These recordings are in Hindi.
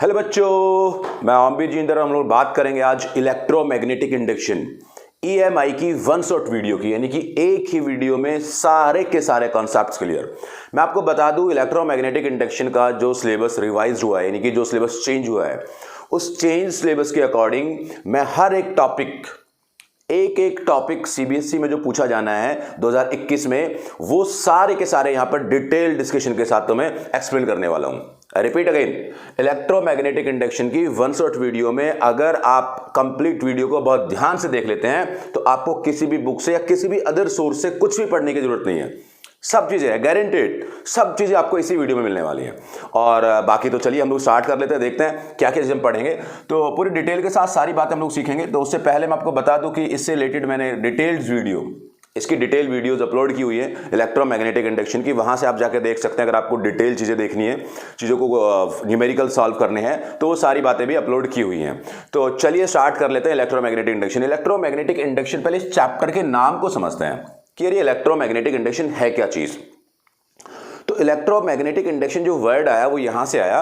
हेलो बच्चों, मैं अम्बित जिंदर। हम लोग बात करेंगे आज इलेक्ट्रोमैग्नेटिक इंडक्शन ईएमआई की वन शॉट वीडियो की, यानी कि एक ही वीडियो में सारे के सारे कॉन्सेप्ट्स क्लियर। मैं आपको बता दूं, इलेक्ट्रोमैग्नेटिक इंडक्शन का जो सिलेबस रिवाइज हुआ है, यानी कि जो सिलेबस चेंज हुआ है, उस चेंज सिलेबस के अकॉर्डिंग मैं हर एक टॉपिक एक टॉपिक सीबीएसई में जो पूछा जाना है 2021 में, वो सारे के सारे यहां पर डिटेल डिस्कशन के साथ तो मैं एक्सप्लेन करने वाला हूं। I repeat again, electromagnetic induction की वन शॉट वीडियो में अगर आप कंप्लीट वीडियो को बहुत ध्यान से देख लेते हैं तो आपको किसी भी बुक से या किसी भी अदर सोर्स से कुछ भी पढ़ने की जरूरत नहीं है। सब चीजें है गारंटेड, सब चीजें आपको इसी वीडियो में मिलने वाली है। और बाकी तो चलिए हम लोग स्टार्ट कर लेते हैं, देखते हैं क्या क्या चीजें हम पढ़ेंगे। तो पूरी डिटेल के साथ सारी बातें हम लोग सीखेंगे। तो उससे पहले मैं आपको बता दूं कि इससे रिलेटेड मैंने डिटेल्ड वीडियो, इसकी डिटेल वीडियोस अपलोड की हुई है इलेक्ट्रोमैग्नेटिक इंडक्शन की, वहां से आप जाकर देख सकते हैं। अगर आपको डिटेल चीजें देखनी है, चीजों को न्यूमेरिकल सॉल्व करने हैं, तो वो सारी बातें भी अपलोड की हुई हैं। तो चलिए स्टार्ट कर लेते हैं इलेक्ट्रोमैग्नेटिक इंडक्शन। इलेक्ट्रोमैग्नेटिक इंडक्शन, पहले इस चैप्टर के नाम को समझते हैं कि ये इलेक्ट्रोमैग्नेटिक इंडक्शन है क्या चीज। तो इलेक्ट्रोमैग्नेटिक इंडक्शन जो वर्ड आया वो यहां से आया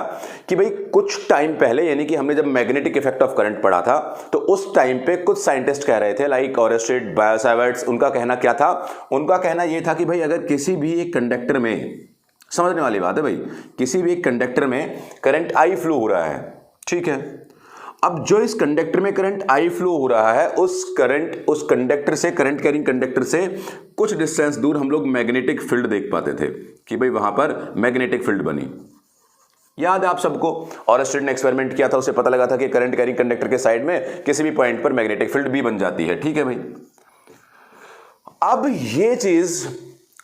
कि भाई कुछ टाइम पहले, यानी कि हमने जब मैग्नेटिक इफेक्ट ऑफ करंट पढ़ा था, तो उस टाइम पे कुछ साइंटिस्ट कह रहे थे, लाइक ओरेस्टेड, बायो-सावर्ट्स। उनका कहना क्या था? उनका कहना यह था कि भाई अगर किसी भी एक कंडक्टर में, समझने वाली बात है भाई, किसी भी एक कंडक्टर में करंट आई फ्लो हो रहा है, ठीक है। अब जो इस कंडक्टर में करंट आई फ्लो हो रहा है, उस कंडक्टर से, करंट कैरिंग कंडक्टर से कुछ डिस्टेंस दूर हम लोग मैग्नेटिक फील्ड देख पाते थे कि भाई वहां पर मैग्नेटिक फील्ड बनी। याद है आप सबको, ओरेस्टेड ने एक्सपेरिमेंट किया था, उसे पता लगा था कि करंट कैरिंग कंडक्टर के साइड में किसी भी पॉइंट पर मैग्नेटिक फील्ड भी बन जाती है, ठीक है भाई। अब ये चीज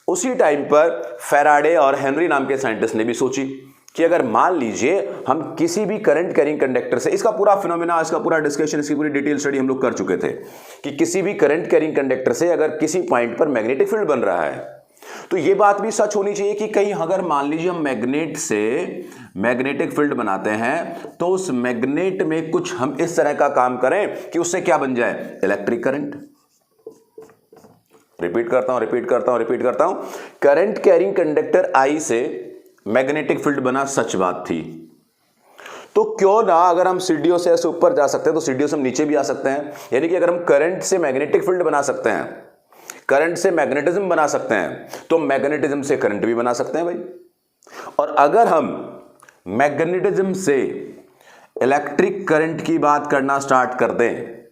उसी टाइम पर फैराडे और हेनरी नाम के साइंटिस्ट ने भी सोची कि अगर मान लीजिए हम किसी भी करंट कैरिंग कंडक्टर से, इसका पूरा फिनोमेना, इसका पूरा डिस्कशन, इसकी पूरी डिटेल स्टडी हम लोग कर चुके थे कि किसी भी करंट कैरिंग कंडक्टर से अगर किसी पॉइंट पर मैग्नेटिक फील्ड बन रहा है, तो यह बात भी सच होनी चाहिए कि कहीं अगर मान लीजिए हम मैग्नेट से मैग्नेटिक फील्ड बनाते हैं, तो उस मैग्नेट में कुछ हम इस तरह का काम करें कि उससे क्या बन जाए? Electric current. रिपीट करता हूं, करंट कैरिंग कंडक्टर आई से मैग्नेटिक फील्ड बना, सच बात थी। तो क्यों ना, अगर हम सीढ़ियों से ऐसे ऊपर जा सकते हैं तो सीढ़ियों से हम नीचे भी आ सकते हैं। यानी कि अगर हम करंट से मैग्नेटिक फील्ड बना सकते हैं, करंट से मैग्नेटिज्म बना सकते हैं, तो मैग्नेटिज्म से करंट भी बना सकते हैं भाई। और अगर हम मैग्नेटिज्म से इलेक्ट्रिक करंट की बात करना स्टार्ट कर दें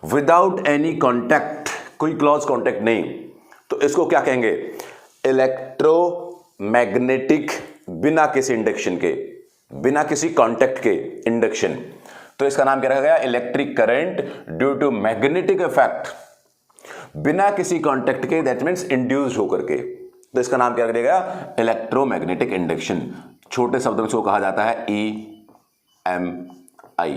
विदाउट एनी कॉन्टैक्ट, कोई क्लोज कॉन्टैक्ट नहीं, तो इसको क्या कहेंगे? इलेक्ट्रोमैग्नेटिक, बिना किसी इंडक्शन के, बिना किसी कांटेक्ट के इंडक्शन। तो इसका नाम क्या रखा गया? Electric current due to magnetic effect, बिना किसी कांटेक्ट के, दैट मींस इंड्यूस्ड होकर के। तो इसका नाम क्या रखा गया? Electromagnetic induction. छोटे शब्दों में इसको कहा जाता है ईएमआई।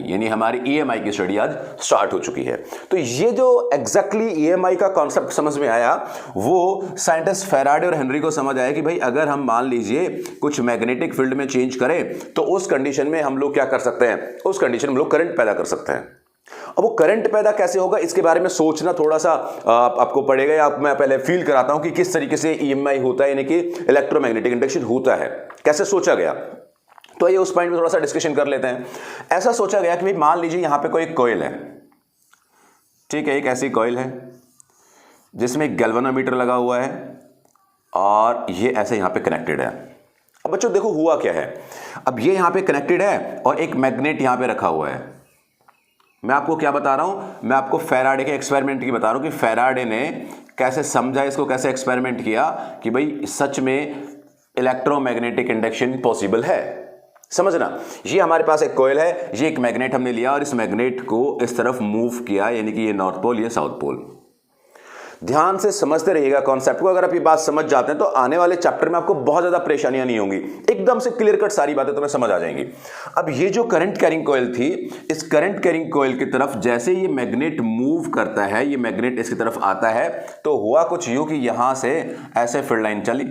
यानी हमारी ईएमआई की स्टडी आज स्टार्ट हो चुकी है। तो ये जो एग्जैक्टली ईएमआई का कॉन्सेप्ट समझ में आया, वो साइंटिस्ट फैराडे और हेनरी को समझ आया कि भाई अगर हम मान लीजिए कुछ मैग्नेटिक फील्ड में चेंज करें, तो उस कंडीशन में हम लोग क्या कर सकते हैं? उस कंडीशन में हम लोग करंट पैदा कर सकते हैं। अब वो करंट पैदा कैसे होगा, इसके बारे में सोचना थोड़ा सा आपको पड़ेगा, या मैं पहले फील कराता हूं कि किस तरीके से ईएमआई होता है, यानी कि इलेक्ट्रोमैग्नेटिक इंडक्शन होता है, कैसे सोचा गया। तो ये उस पॉइंट में थोड़ा सा डिस्कशन कर लेते हैं। ऐसा सोचा गया कि भाई मान लीजिए यहां पे कोई कॉइल है, ठीक है, एक ऐसी कॉइल है जिसमें एक गैल्वेनोमीटर लगा हुआ है और ये ऐसे यहां पे कनेक्टेड है। अब बच्चों देखो हुआ क्या है, अब ये यहां पे कनेक्टेड है और एक मैग्नेट यहां पे रखा हुआ है। मैं आपको क्या बता रहा हूं? मैं आपको फैराडे के एक्सपेरिमेंट की बता रहा हूं कि फैराडे ने कैसे समझा इसको, कैसे एक्सपेरिमेंट किया कि भाई सच में इलेक्ट्रोमैग्नेटिक इंडक्शन पॉसिबल है। समझना, ये हमारे पास एक कॉइल है, ये एक मैग्नेट हमने लिया और इस मैग्नेट को इस तरफ मूव किया, यानी कि ये नॉर्थ पोल, ये साउथ पोल। ध्यान से समझते रहिएगा कॉन्सेप्ट को। अगर आप ये बात समझ जाते हैं तो आने वाले चैप्टर में आपको बहुत ज्यादा परेशानियां नहीं होंगी, एकदम से क्लियर कट सारी बातें तुम्हें समझ आ जाएंगी। अब ये जो करंट कैरिंग कॉइल थी, इस करंट कैरिंग कॉइल की तरफ जैसे ये मैग्नेट मूव करता है, ये मैग्नेट इसकी तरफ आता है, तो हुआ कुछ यूं कि यहां से ऐसे फील्ड लाइन चली,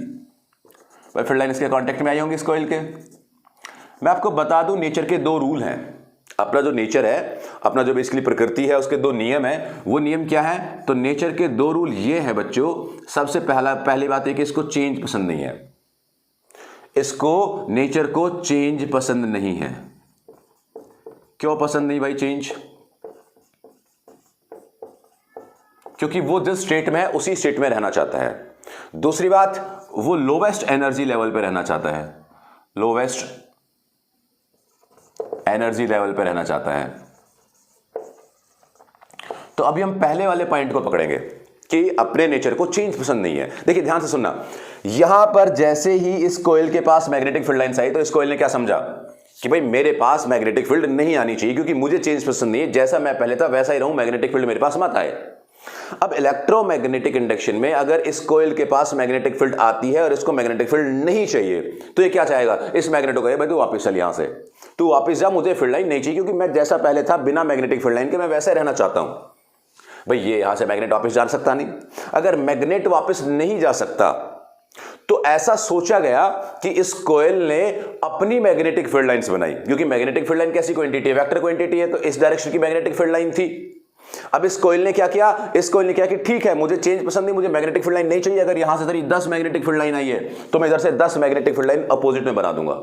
फील्ड लाइन इसके कॉन्टेक्ट में आई होंगी इस कॉइल के। मैं आपको बता दूं, नेचर के दो रूल हैं। अपना जो नेचर है, अपना जो बेसिकली प्रकृति है, उसके दो नियम है। वो नियम क्या है? तो नेचर के दो रूल ये है बच्चों। सबसे पहली बात है कि इसको चेंज पसंद नहीं है, इसको नेचर को चेंज पसंद नहीं है। क्यों पसंद नहीं भाई चेंज? क्योंकि वो जिस स्टेट में है उसी स्टेट में रहना चाहता है। दूसरी बात, वो लोवेस्ट एनर्जी लेवल पे रहना चाहता है, लोवेस्ट एनर्जी लेवल पे रहना चाहता है। तो अभी हम पहले वाले पॉइंट को पकड़ेंगे कि अपने नेचर को चेंज पसंद नहीं है। देखिए ध्यान से सुनना, यहां पर जैसे ही इस कोयल के पास मैग्नेटिक फील्ड लाइंस आई तो इस कोयल ने क्या समझा कि भाई मेरे पास मैग्नेटिक फील्ड नहीं आनी चाहिए क्योंकि मुझे चेंज पसंद नहीं है, जैसा मैं पहले था वैसा ही रहूं, मैग्नेटिक फील्ड मेरे पास मत आए। अब इलेक्ट्रोमैग्नेटिक इंडक्शन में अगर इस कोयल के पास मैग्नेटिक फील्ड आती है और इसको मैग्नेटिक फील्ड नहीं चाहिए तो ये क्या चाहेगा? इस मैग्नेट को कहे भाई तू वापस चल, यहां से तू वापस जा, मुझे फील्ड लाइन नहीं चाहिए क्योंकि मैं जैसा पहले था बिना मैग्नेटिक फील्ड लाइन के मैं वैसे रहना चाहता हूं। भाई ये यहां से मैग्नेट वापस जा सकता नहीं। अगर मैग्नेट वापस नहीं जा सकता तो ऐसा सोचा गया कि इस कोयल ने अपनी मैग्नेटिक फील्ड लाइंस बनाई, क्योंकि मैग्नेटिक फील्ड लाइन कैसी क्वांटिटी है? वेक्टर क्वांटिटी है, तो इस डायरेक्शन की मैग्नेटिक फील्ड लाइन थी। अब इस कोयल ने क्या किया? इस कोयल ने क्या कि ठीक है मुझे चेंज पसंद नहीं, मुझे मैग्नेटिक फील्ड लाइन नहीं चाहिए, अगर यहां से इधर 10 मैग्नेटिक फील्ड लाइन आई है तो मैं इधर से 10 मैग्नेटिक फील्ड लाइन अपोजिट में बना दूंगा।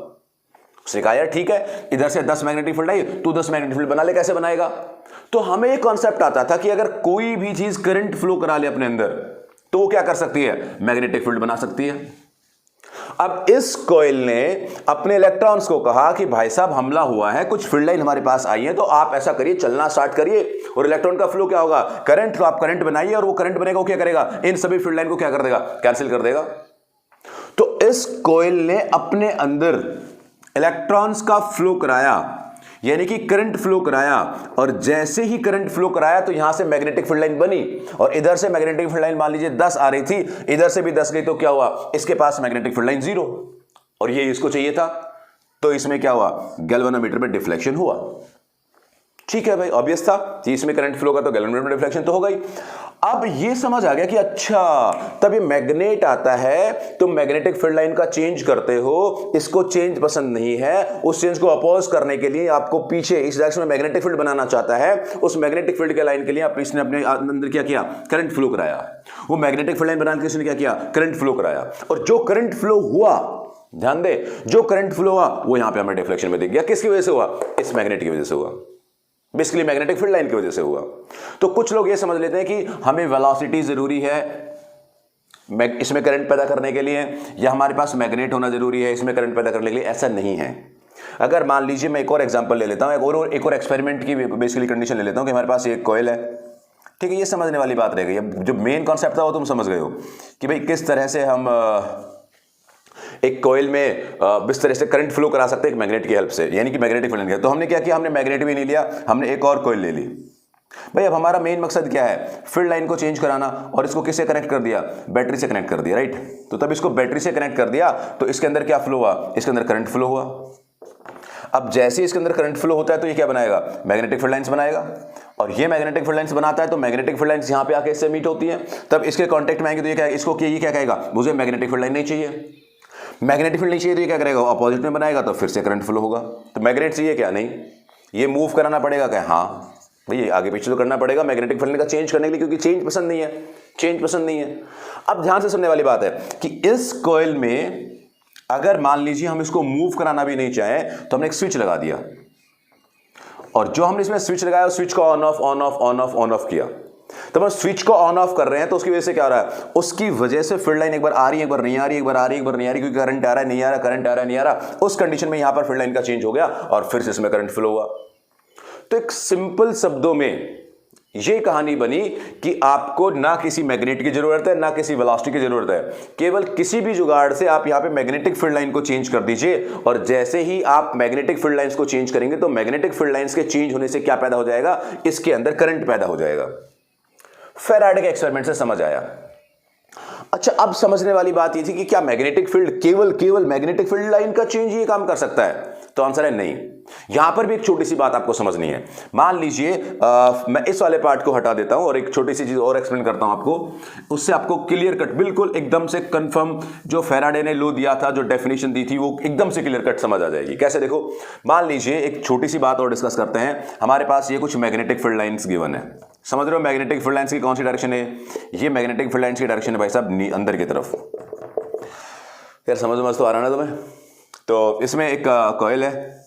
उसने कहा यार ठीक है, इधर से 10 मैग्नेटिक फील्ड आई, तू 10 मैग्नेटिक फील्ड बना ले, कैसे बनाएगा? तो हमें एक कॉन्सेप्ट आता था कि अगर कोई भी चीज करंट फ्लो करा ले अपने अंदर तो वो क्या कर सकती है? मैग्नेटिक फील्ड बना सकती है। अब इस कोयल ने अपने इलेक्ट्रॉन्स को कहा कि भाई साहब हमला हुआ है, कुछ फील्ड लाइन हमारे पास आई है, तो आप ऐसा करिए, चलना स्टार्ट करिए, और इलेक्ट्रॉन का फ्लो क्या होगा? करंट। तो आप करंट बनाइए और वो करंट बनेगा, वो क्या करेगा? इन सभी फील्ड लाइन को क्या कर देगा? कैंसिल कर देगा। तो इस कोयल ने अपने अंदर इलेक्ट्रॉन्स का फ्लो कराया, यानी कि करंट फ्लो कराया, और जैसे ही करंट फ्लो कराया तो यहां से मैग्नेटिक फील्ड लाइन बनी, और इधर से मैग्नेटिक फील्ड लाइन मान लीजिए 10 आ रही थी, इधर से भी 10 गई, तो क्या हुआ? इसके पास मैग्नेटिक फील्ड लाइन 0, और ये इसको चाहिए था, तो इसमें क्या हुआ? गैल्वेनोमीटर में डिफ्लेक्शन हुआ। ठीक है भाई, ऑब्वियस था कि इसमें करंट फ्लो का तो गैल्वेनोमीटर में डिफ्लेक्शन तो हो गई। अब ये समझ आ गया कि अच्छा तब ये मैग्नेट आता है, तुम मैग्नेटिक फील्ड लाइन का चेंज करते हो, इसको चेंज पसंद नहीं है, उस चेंज को अपोज करने के लिए आपको पीछे इस डायरेक्शन में मैग्नेटिक फील्ड बनाना चाहता है, उस मैग्नेटिक फील्ड के लाइन के लिए आप इसने अपने अंदर क्या किया? करंट फ्लो कराया। वो मैग्नेटिक फील्ड लाइन बनाने के इसने क्या किया? करंट फ्लो कराया, और जो करंट फ्लो हुआ, ध्यान दे, जो करंट फ्लो हुआ वो यहां पे हमें डिफ्लेक्शन में दिख गया। किसकी वजह से हुआ? इस मैग्नेट की वजह से हुआ, बेसिकली मैग्नेटिक फील्ड लाइन की वजह से हुआ। तो कुछ लोग ये समझ लेते हैं कि हमें वेलोसिटी जरूरी है इसमें करंट पैदा करने के लिए, या हमारे पास मैग्नेट होना जरूरी है इसमें करंट पैदा करने के लिए। ऐसा नहीं है। अगर मान लीजिए मैं एक और एग्जांपल ले लेता हूं, एक और एक्सपेरिमेंट की बेसिकली कंडीशन ले लेता हूं कि हमारे पास एक कॉइल है, ठीक है, ये समझने वाली बात रह गई। अब जो मेन कॉन्सेप्ट था वो तुम समझ गए हो कि भाई किस तरह से हम एक कॉइल में इस तरह से करंट फ्लो करा सकते हैं एक मैग्नेट की हेल्प से, यानी कि मैग्नेटिक फील्ड लाइन। तो हमने क्या किया? हमने मैग्नेट भी नहीं लिया, हमने एक और कॉइल ले ली। भाई अब हमारा मेन मकसद क्या है? फील्ड लाइन को चेंज कराना, और इसको किससे कनेक्ट कर दिया? बैटरी से कनेक्ट कर दिया, राइट। तो तब इसको बैटरी से कनेक्ट कर दिया तो इसके अंदर क्या फ्लो हुआ? इसके अंदर करंट फ्लो हुआ। अब जैसे ही इसके अंदर करंट फ्लो होता है तो ये क्या बनाएगा? मैग्नेटिक फील्ड लाइंस बनाएगा, और ये मैग्नेटिक फील्ड लाइंस बनाता है तो मैग्नेटिक फील्ड लाइंस यहां पे आके इससे मीट होती है, तब इसके कांटेक्ट में आएंगे तो ये क्या, इसको ये क्या कहेगा? मुझे मैग्नेटिक फील्ड लाइन नहीं चाहिए, मैग्नेटिक फील्ड नहीं चाहिए, तो ये क्या करेगा? अपोजिट में बनाएगा, तो फिर से करंट फ्लो होगा। तो मैग्नेट चाहिए क्या? नहीं, ये मूव कराना पड़ेगा क्या? हाँ भैया, आगे पीछे तो करना पड़ेगा मैग्नेटिक फील्ड का चेंज करने के लिए, क्योंकि चेंज पसंद नहीं है, चेंज पसंद नहीं है। अब ध्यान से सुनने वाली बात है कि इस कॉइल में अगर मान लीजिए हम इसको मूव कराना भी नहीं चाहें तो हमने एक स्विच लगा दिया, और जो हमने इसमें स्विच लगाया स्विच को on off on off on off on off किया। तो हम स्विच को ऑन ऑफ कर रहे हैं तो उसकी वजह से क्या हो रहा है? उसकी वजह से फील्ड लाइन एक बार आ रही है, एक बार नहीं आ रही, एक बार आ रही है, एक बार नहीं आ रही, क्योंकि करंट आ रहा है, नहीं आ रहा, करंट आ रहा है, नहीं आ रहा। उस कंडीशन में यहां पर फील्ड लाइन का चेंज हो गया और फिर से इसमें करंट फ्लो हुआ। तो एक सिंपल शब्दों में यह कहानी बनी कि आपको ना किसी मैग्नेट की जरूरत है, ना किसी वेलोसिटी की जरूरत है, केवल किसी भी जुगाड़ से आप यहां पे मैग्नेटिक फील्ड लाइन को चेंज कर दीजिए, और जैसे ही आप मैग्नेटिक फील्ड लाइंस को चेंज करेंगे तो मैग्नेटिक फील्ड लाइंस के चेंज होने से क्या पैदा हो जाएगा? इसके अंदर करंट पैदा हो जाएगा। फैराडे के एक्सपेरिमेंट से समझ आया। अच्छा, अब समझने वाली बात यह थी कि क्या मैग्नेटिक फील्ड केवल मैग्नेटिक फील्ड लाइन का चेंज ही काम कर सकता है? तो आंसर है नहीं। यहां पर भी एक छोटी सी बात आपको समझनी है। मान लीजिए मैं इस वाले पार्ट को हटा देता हूं और एक छोटी सी चीज और एक्सप्लेन करता हूं आपको, उससे आपको क्लियर कट, बिल्कुल एकदम से कंफर्म जो फैराडे ने लॉ दिया था, जो डेफिनेशन दी थी, वो एकदम से क्लियर कट समझ आ जाएगी। कैसे? देखो, मान लीजिए एक छोटी सी बात और डिस्कस करते हैं। हमारे पास ये कुछ मैग्नेटिक फील्ड लाइंस गिवन है, समझ रहे हो? मैग्नेटिक फील्ड लाइंस की कौन सी डायरेक्शन है? ये मैग्नेटिक फील्ड लाइंस की डायरेक्शन है भाई साहब अंदर की तरफ। यार समझ तो आ रहा ना तुम्हें? तो इसमें एक कॉइल है,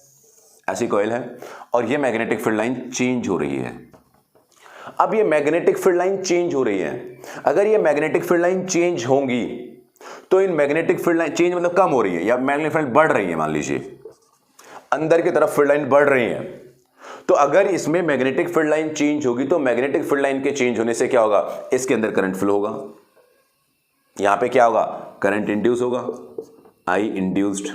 ऐसी कॉइल है और ये मैग्नेटिक फील्ड लाइन चेंज हो रही है। अब ये मैग्नेटिक फील्ड लाइन चेंज हो रही है, अगर ये मैग्नेटिक फील्ड लाइन चेंज होंगी तो in magnetic field line change मतलब कम हो रही है या मैग्नेटिक फील्ड बढ़ रही है, मान लीजिए अंदर की तरफ फील्ड लाइन बढ़ रही है, तो अगर इसमें मैग्नेटिक फील्ड लाइन चेंज होगी तो मैग्नेटिक फील्ड लाइन के चेंज होने से क्या होगा, इसके अंदर करंट फ्लो होगा, यहां पे क्या होगा, करंट इंड्यूस होगा, आई इंड्यूस्ड।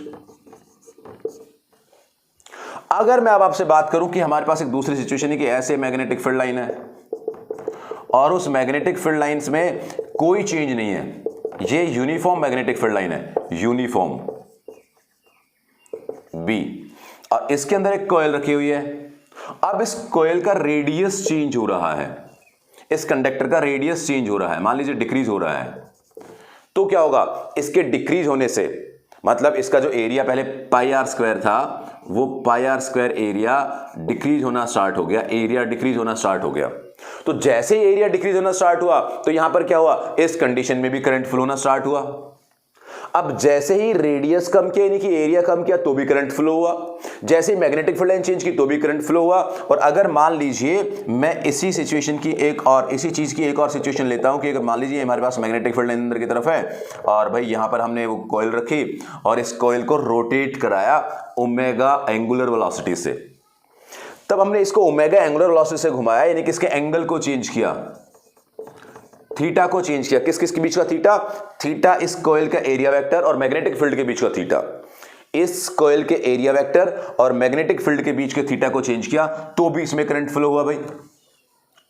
अगर मैं अब आपसे बात करूं कि हमारे पास एक दूसरी सिचुएशन है कि ऐसे मैग्नेटिक फील्ड लाइन है और उस मैग्नेटिक फील्ड लाइंस में कोई चेंज नहीं है, ये यूनिफॉर्म मैग्नेटिक फील्ड लाइन है, यूनिफॉर्म बी, और इसके अंदर एक कॉइल रखी हुई है। अब इस कॉइल का रेडियस चेंज हो रहा है, इस कंडक्टर का रेडियस चेंज हो रहा है, मान लीजिए डिक्रीज हो रहा है, तो क्या होगा, इसके डिक्रीज होने से मतलब इसका जो एरिया पहले पाई आर स्क्वायर था वो पाई आर स्क्वायर एरिया डिक्रीज होना स्टार्ट हो गया, एरिया डिक्रीज होना स्टार्ट हो गया। तो जैसे ही एरिया डिक्रीज होना स्टार्ट हुआ तो यहां पर क्या हुआ, इस कंडीशन में भी करंट फ्लो होना स्टार्ट हुआ। अब जैसे ही रेडियस कम किया यानी कि एरिया कम किया तो भी करंट फ्लो हुआ, जैसे ही मैग्नेटिक फील्ड लाइन चेंज की तो भी करंट फ्लो हुआ। और अगर मान लीजिए मैं इसी सिचुएशन की एक और इसी चीज की एक और सिचुएशन लेता हूं कि अगर मान लीजिए हमारे पास मैग्नेटिक फील्ड लाइन अंदर की तरफ है और भाई यहां पर हमने वो कॉइल रखी और इस कॉइल को रोटेट कराया ओमेगा एंगुलर वेलोसिटी से, तब हमने इसको ओमेगा एंगुलर वेलोसिटी से घुमाया यानी कि इसके एंगल को चेंज किया, थीटा को चेंज किया। किस किस के बीच का थीटा, थीटा इस कॉइल का एरिया वेक्टर और मैग्नेटिक फील्ड के बीच का थीटा, इस कॉइल के एरिया वेक्टर और मैग्नेटिक फील्ड के बीच के थीटा को चेंज किया तो भी इसमें करंट फ्लो हुआ भाई,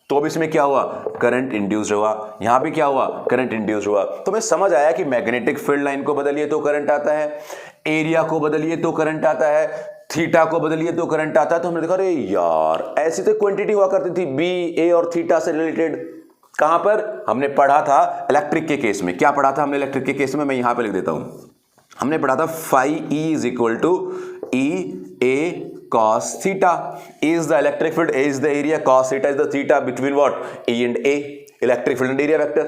तो भी इसमें क्या हुआ, करंट इंड्यूस्ड हुआ, यहां भी क्या हुआ, करंट इंड्यूस्ड हुआ। तो हमें समझ आया कि मैग्नेटिक फील्ड लाइन को बदलिए तो करंट आता है, एरिया को बदलिए तो करंट आता है, थीटा को बदलिए तो करंट आता है। तो हमने देखा अरे यार ऐसी तो क्वांटिटी हुआ करती थी बी ए और थीटा से रिलेटेड, कहां पर हमने पढ़ा था, इलेक्ट्रिक के केस में। क्या पढ़ा था हमने इलेक्ट्रिक के केस में, मैं यहां पे लिख देता हूं, हमने पढ़ा था phi E is equal to E A cos theta, E is the electric field, A is the area, cos theta is the theta between what, E and A, electric field and area vector।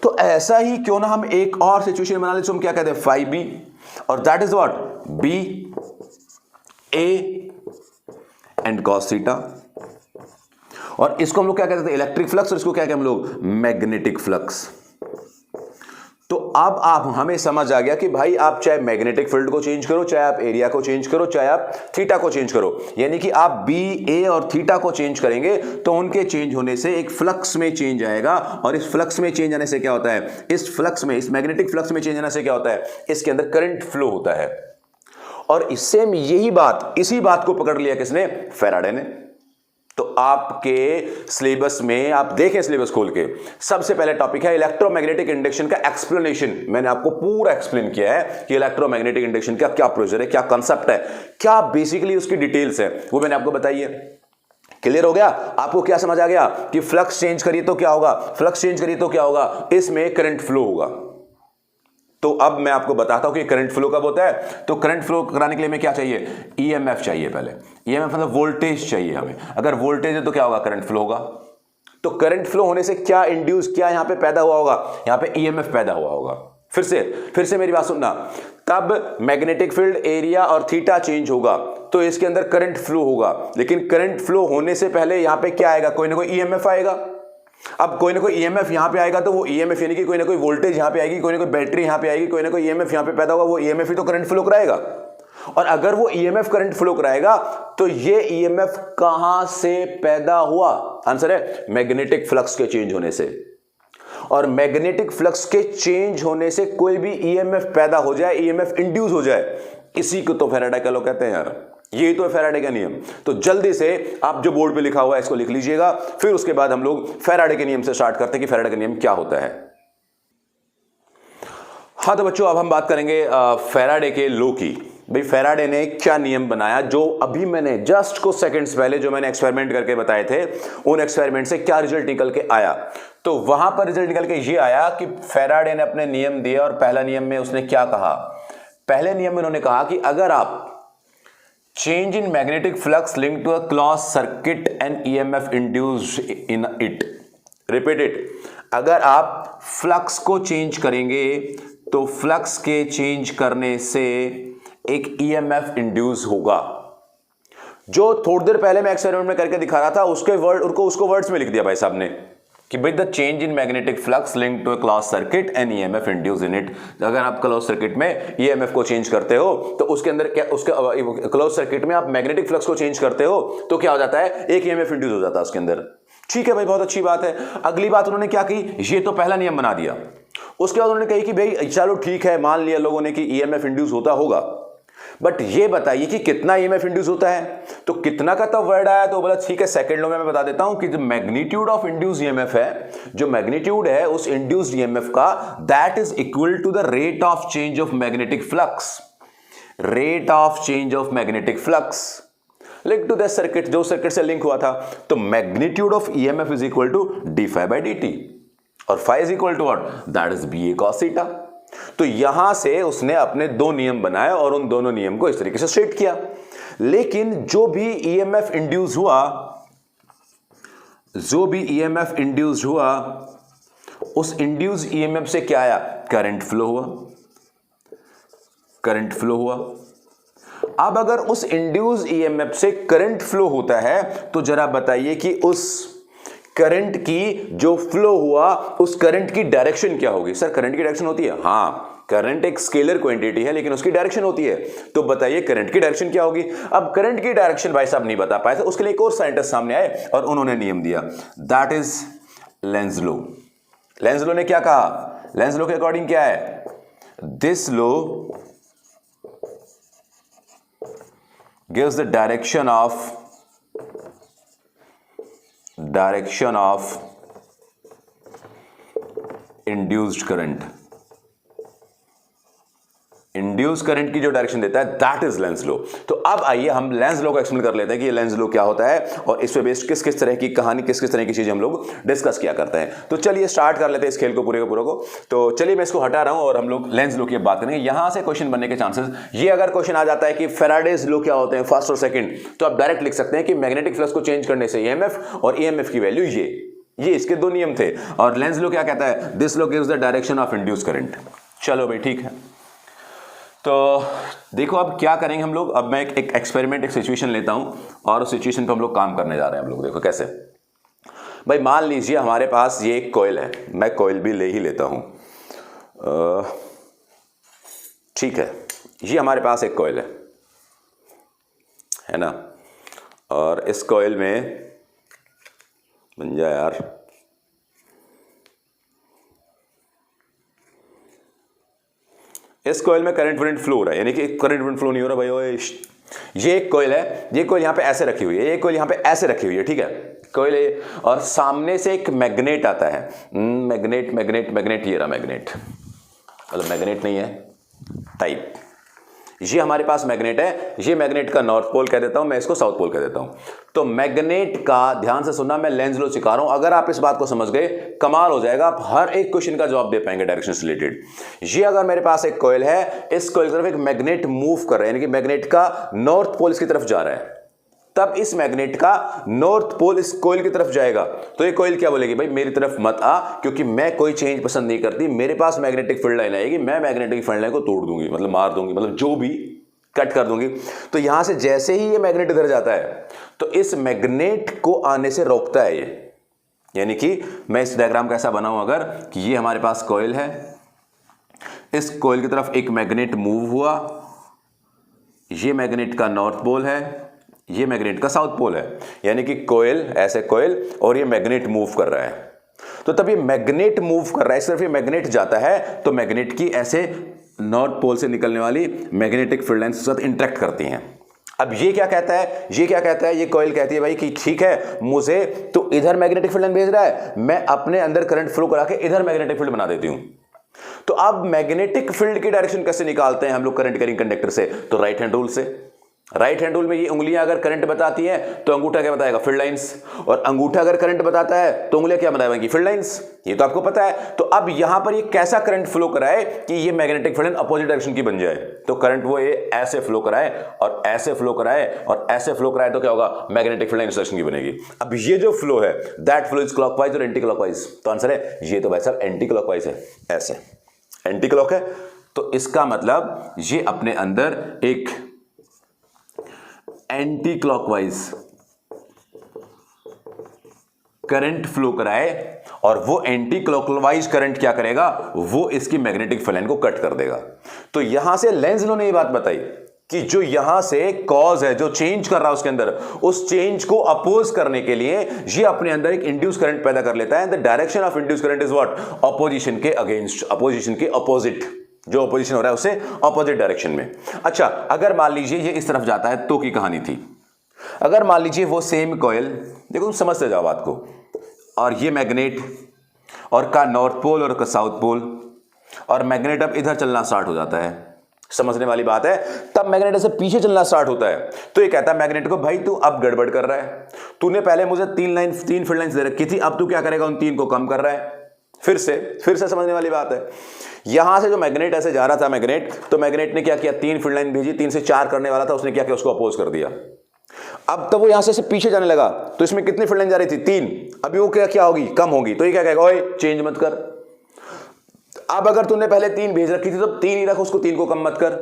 तो ऐसा ही क्यों ना हम एक और सिचुएशन बना ले, तो हम क्या कहते हैं फाई बी, और that is what, B A and cos theta, और इसको हम लोग क्या कहते थे, इलेक्ट्रिक फ्लक्स, और इसको क्या कहते हैं हम लोग, मैग्नेटिक फ्लक्स। तो अब आप हमें समझ आ गया कि भाई आप चाहे मैग्नेटिक फील्ड को चेंज करो, चाहे आप एरिया को चेंज करो, चाहे आप थीटा को चेंज करो, यानी कि आप बी ए और थीटा को चेंज करेंगे तो उनके चेंज होने से एक फ्लक्स में चेंज आएगा, और इस फ्लक्स में चेंज आने से क्या होता है, इस फ्लक्स में, इस मैग्नेटिक फ्लक्स में चेंज आने से क्या होता है, इसके अंदर करंट फ्लो होता है। और इससे यही बात, इसी बात को पकड़ लिया किसने, फैराडे ने। तो आपके सिलेबस में आप देखें, सिलेबस खोल के सबसे पहले टॉपिक है इलेक्ट्रोमैग्नेटिक इंडक्शन का एक्सप्लेनेशन। मैंने आपको पूरा एक्सप्लेन किया है कि इलेक्ट्रोमैग्नेटिक इंडक्शन का क्या प्रोसीजर है, क्या कांसेप्ट है, क्या बेसिकली उसकी डिटेल्स है, वो मैंने आपको बताई है। क्लियर हो गया, आपको क्या समझ आ गया कि फ्लक्स चेंज करिए तो क्या होगा, फ्लक्स चेंज करिए तो क्या होगा, इसमें करंट फ्लो होगा। तो अब मैं आपको बताता हूं कि करंट फ्लो कब होता है। तो करंट फ्लो कराने के लिए हमें क्या चाहिए, ईएमएफ चाहिए। पहले ईएमएफ मतलब वोल्टेज चाहिए हमें, अगर वोल्टेज है तो क्या होगा, करंट फ्लो होगा। तो करंट फ्लो होने से क्या इंड्यूस, क्या यहां पे पैदा हुआ होगा, यहां पे ईएमएफ पैदा हुआ होगा। फिर से मेरी बात सुनना, तब मैग्नेटिक फील्ड, एरिया और थीटा चेंज होगा तो इसके अंदर करंट फ्लो होगा, लेकिन करंट फ्लो होने से पहले यहां पे क्या आएगा, कोई ना कोई ईएमएफ आएगा। अब कोई ना कोई ईएमएफ यहां पे आएगा तो वो ईएमएफ यानी कि कोई ना कोई वोल्टेज यहां पे आएगी, कोई ना कोई बैटरी यहां पे आएगी, कोई ना कोई ईएमएफ यहां पे पैदा होगा, वो ईएमएफ ही तो करंट फ्लो कराएगा। और अगर वो ईएमएफ करंट फ्लो कराएगा तो ये ईएमएफ कहां से पैदा हुआ, आंसर है मैग्नेटिक फ्लक्स के चेंज होने से। और मैग्नेटिक फ्लक्स के चेंज होने से कोई भी ईएमएफ पैदा हो जाए, ईएमएफ इंड्यूस हो जाए, इसी को तो फैराडे का लॉ कहते हैं यार, यही तो है फैराडे का नियम। तो जल्दी से आप जो बोर्ड पे लिखा हुआ है इसको लिख लीजिएगा, फिर उसके बाद हम लोग फैराडे के नियम से स्टार्ट करते हैं कि फैराडे का नियम क्या होता है। हाँ तो बच्चों, अब हम बात करेंगे फैराडे के लॉ की। भाई फैराडे ने क्या नियम बनाया, जो अभी मैंने जस्ट कुछ सेकंड्स पहले जो मैंने एक्सपेरिमेंट करके बताए थे, उन एक्सपेरिमेंट से क्या रिजल्ट निकल के आया। तो वहां पर रिजल्ट निकल के ये आया कि फैराडे ने अपने नियम दिए, और पहला नियम में उसने क्या कहा, पहले नियम में उन्होंने कहा कि अगर आप change in magnetic flux linked to a closed circuit and EMF induced in it, repeat it, अगर आप फ्लक्स को चेंज करेंगे तो फ्लक्स के चेंज करने से एक EMF इंड्यूस होगा। जो थोड़ी देर पहले मैं एक्सपेरिमेंट में करके दिखा रहा था उसको वर्ड्स में लिख दिया भाई साहब ने कि भाई the change in magnetic flux link to a close circuit and EMF induce in it. अगर आप क्लोज सर्किट में ईएमएफ को चेंज करते हो तो उसके अंदर क्या, उसके क्लोज सर्किट में आप मैग्नेटिक फ्लक्स को चेंज करते हो तो क्या हो जाता है, एक ईएमएफ इंड्यूस हो जाता है उसके अंदर। ठीक है भाई, बहुत अच्छी बात है। अगली बात उन्होंने क्या की, ये तो पहला नियम बना दिया। उसके बाद उन्होंने कही कि भाई चलो ठीक है, मान लिया लोगों ने कि ईएमएफ इंड्यूस होता होगा, बट ये बताइए कि कितना ईएमएफ इंड्यूस होता है। तो कितना का तब वर्ड आया, तो बोला ठीक है सेकंड लॉ में मैं बता देता हूं कि जो मैग्नीट्यूड ऑफ इंड्यूस्ड ईएमएफ है, जो मैग्नीट्यूड है उस इंड्यूस्ड ईएमएफ का, that is equal to the rate of change of magnetic flux. Rate of change of magnetic flux link to the circuit, जो सर्किट से लिंक हुआ था। तो magnitude of EMF is equal to d phi by d t, और phi is equal to what, that is B A cos theta. तो यहां से उसने अपने दो नियम बनाए और उन दोनों नियम को इस तरीके से स्ट्रेट किया। लेकिन जो भी ईएमएफ इंड्यूस हुआ, उस इंड्यूस ईएमएफ से क्या आया, करंट फ्लो हुआ। अब अगर उस इंड्यूस ईएमएफ से करंट फ्लो होता है तो जरा बताइए कि उस करंट की जो फ्लो हुआ, उस करंट की डायरेक्शन क्या होगी। सर करंट की डायरेक्शन होती है, हाँ, करंट एक स्केलर क्वांटिटी है लेकिन उसकी डायरेक्शन होती है। तो बताइए करंट की डायरेक्शन क्या होगी। अब करंट की डायरेक्शन भाई साहब नहीं बता पाए थे, उसके लिए एक और साइंटिस्ट सामने आए और उन्होंने नियम दिया, that is Lenz law. Lenz law ने क्या कहा, लेंज लॉ के अकॉर्डिंग क्या है, this law gives the direction of induced current. Induce current की जो डायरेक्शन देता है दैट इज लेंज लॉ। तो अब आइए हम लेंज लॉ को एक्सप्लेन कर लेते हैं कि ये लेंज लॉ क्या होता है और इस पे बेस्ड किस किस तरह की कहानी, किस किस तरह की चीजें हम लोग डिस्कस किया करते हैं। तो चलिए स्टार्ट कर लेते हैं इस खेल को पूरे का पूरा को। तो चलिए मैं इसको हटा रहा हूं और हम लोग लेंज लॉ की बात करेंगे। यहां से क्वेश्चन बनने के चांसेस, ये अगर क्वेश्चन आ जाता है कि फैराडेज लॉ क्या होते हैं फर्स्ट और सेकंड, तो आप डायरेक्ट लिख सकते हैं कि मैग्नेटिक फ्लक्स को चेंज करने से ईएमएफ और ईएमएफ की वैल्यू ये इसके दो नियम थे। और लेंज लॉ क्या कहता है, this law gives the direction of induce current. चलो भाई ठीक है, तो देखो अब क्या करेंगे हम लोग। अब मैं एक एक्सपेरिमेंट, एक सिचुएशन लेता हूं और उस सिचुएशन पे हम लोग काम करने जा रहे हैं। हम लोग देखो कैसे, भाई मान लीजिए हमारे पास ये एक कॉइल है, मैं कॉइल भी ले ही लेता हूं, ठीक है, ये हमारे पास एक कॉइल है ना, और इस कॉइल में बन जा यार, इस कॉइल में करंट फ्लो हो रहा है, यानी कि करंट फ्लो नहीं हो रहा भाई। ओए ये एक कॉइल है, ये कॉइल यहां पे ऐसे रखी हुई है, ये कॉइल यहां पे ऐसे रखी हुई है, ठीक है, कॉइल है, और सामने से एक मैग्नेट आता है, मैग्नेट, ये रहा मैग्नेट, मतलब मैग्नेट नहीं है, टाइप, ये हमारे पास मैग्नेट है, ये मैग्नेट का नॉर्थ पोल कह देता हूं, मैं इसको साउथ पोल कह देता हूं। तो मैग्नेट का, ध्यान से सुनना, मैं लेंज लॉ सिखा रहा हूं, अगर आप इस बात को समझ गए कमाल हो जाएगा, आप हर एक क्वेश्चन का जवाब दे पाएंगे डायरेक्शन से रिलेटेड। ये अगर मेरे पास एक कॉइल है, इस कॉइल की तरफ एक मैग्नेट मूव कर रहा है, यानी कि मैग्नेट का नॉर्थ पोल इसकी तरफ जा रहा है, तब इस मैग्नेट का नॉर्थ पोल इस कॉइल की तरफ जाएगा, तो ये कॉइल क्या बोलेगी, भाई मेरी तरफ मत आ, क्योंकि मैं कोई चेंज पसंद नहीं करती, मेरे पास मैग्नेटिक फील्ड लाइन आएगी, मैं मैग्नेटिक फील्ड लाइन को तोड़ दूंगी, मतलब मार दूंगी, मतलब जो भी कट कर दूंगी। तो यहां से जैसे ही ये मैग्नेट इधर जाता है तो इस मैग्नेट को आने से रोकता है ये, यानी कि मैं इस डायग्राम का ऐसा बनाऊं अगर कि ये हमारे पास कॉइल है, इस कॉइल की तरफ एक मैग्नेट मूव हुआ, ये मैग्नेट का नॉर्थ पोल है, ये मैग्नेट का साउथ पोल है, यानी कि कॉइल, ऐसे कॉइल, और ये मैग्नेट मूव कर रहा है। तो तब ये मैग्नेट मूव कर रहा है, सिर्फ ये मैग्नेट जाता है तो मैग्नेट की ऐसे नॉर्थ पोल से निकलने वाली मैग्नेटिक फील्ड लाइंस के साथ इंटरेक्ट करती हैं। अब ये क्या कहता है, ये कॉइल कहती है भाई कि ठीक है, मुझे तो इधर मैग्नेटिक फील्ड लाइन भेज रहा है, मैं अपने अंदर करंट फ्लो करा के इधर मैग्नेटिक फील्ड बना देती हूं। तो अब मैग्नेटिक फील्ड की डायरेक्शन कैसे निकालते हैं हम लोग करंट कैरिंग कंडक्टर से, तो राइट हैंड रूल से। राइट हैंड रूल में ये उंगलियां अगर करंट बताती हैं तो अंगूठा क्या बताएगा, फील्ड लाइंस, और अंगूठा अगर करंट बताता है तो उंगलियां क्या बताएंगी, फील्ड लाइंस, ये तो आपको पता है। तो अब यहां पर ये कैसा करंट फ्लो कराए कि ये मैग्नेटिक फील्ड अपोजिट डायरेक्शन की बन जाए, तो करंट वो ये ऐसे फ्लो कराए और ऐसे फ्लो कराए और ऐसे फ्लो कराए, तो क्या होगा, मैग्नेटिक फील्ड लाइन इस डायरेक्शन की बनेगी। अब ये जो फ्लो है दैट फ्लो इज क्लॉकवाइज और एंटी क्लॉकवाइज, तो आंसर है ये, तो भाई साहब एंटी क्लॉकवाइज है, ऐसे एंटी क्लॉक है। तो इसका मतलब ये अपने अंदर एक एंटी क्लॉकवाइज करंट फ्लो कराए और वो एंटी क्लॉकवाइज करंट क्या करेगा, वो इसकी मैग्नेटिक फील्ड लाइन को कट कर देगा। तो यहां से लेंज लो ने ये बात बताई कि जो यहां से कॉज है, जो चेंज कर रहा है उसके अंदर, उस चेंज को अपोज करने के लिए ये अपने अंदर एक इंड्यूस करंट पैदा कर लेता है। The direction of induce current is what, opposition के अगेंस्ट, अपोजिशन के अपोजिट, जो अपोजिशन हो रहा है उससे अपोजिट डायरेक्शन में। अच्छा, अगर मान लीजिए ये इस तरफ जाता है तो की कहानी थी। अगर मान लीजिए वो सेम कॉइल, देखो तुम समझते जाओ बात को, और ये मैग्नेट और का नॉर्थ पोल और का साउथ पोल, और मैग्नेट अब इधर चलना स्टार्ट हो जाता है, समझने वाली बात है। तब मैग्नेट ऐसे पीछे चलना स्टार्ट होता है तो ये कहता है मैग्नेट को, भाई तू अब गड़बड़ कर रहा है, तूने पहले मुझे तीन फील्ड लाइंस दे रखी थी, अब तू क्या करेगा, उन तीन को कम कर रहा है। फिर से समझने वाली बात है। यहां से जो मैग्नेट ऐसे जा रहा था मैग्नेट, तो मैग्नेट ने क्या किया, तीन फील्ड लाइन भेजी, 3 से 4 करने वाला था, उसने क्या किया, उसको अपोज कर दिया। अब तो वो यहां से पीछे जाने लगा, तो इसमें कितनी फील्ड लाइन जा रही थी, 3, अभी वो क्या होगी, कम होगी। तो ये क्या कहेगा, ओए चेंज मत कर। अब अगर तूने पहले 3 भेज रखी थी तो 3 ही रख, उसको 3 को कम मत कर।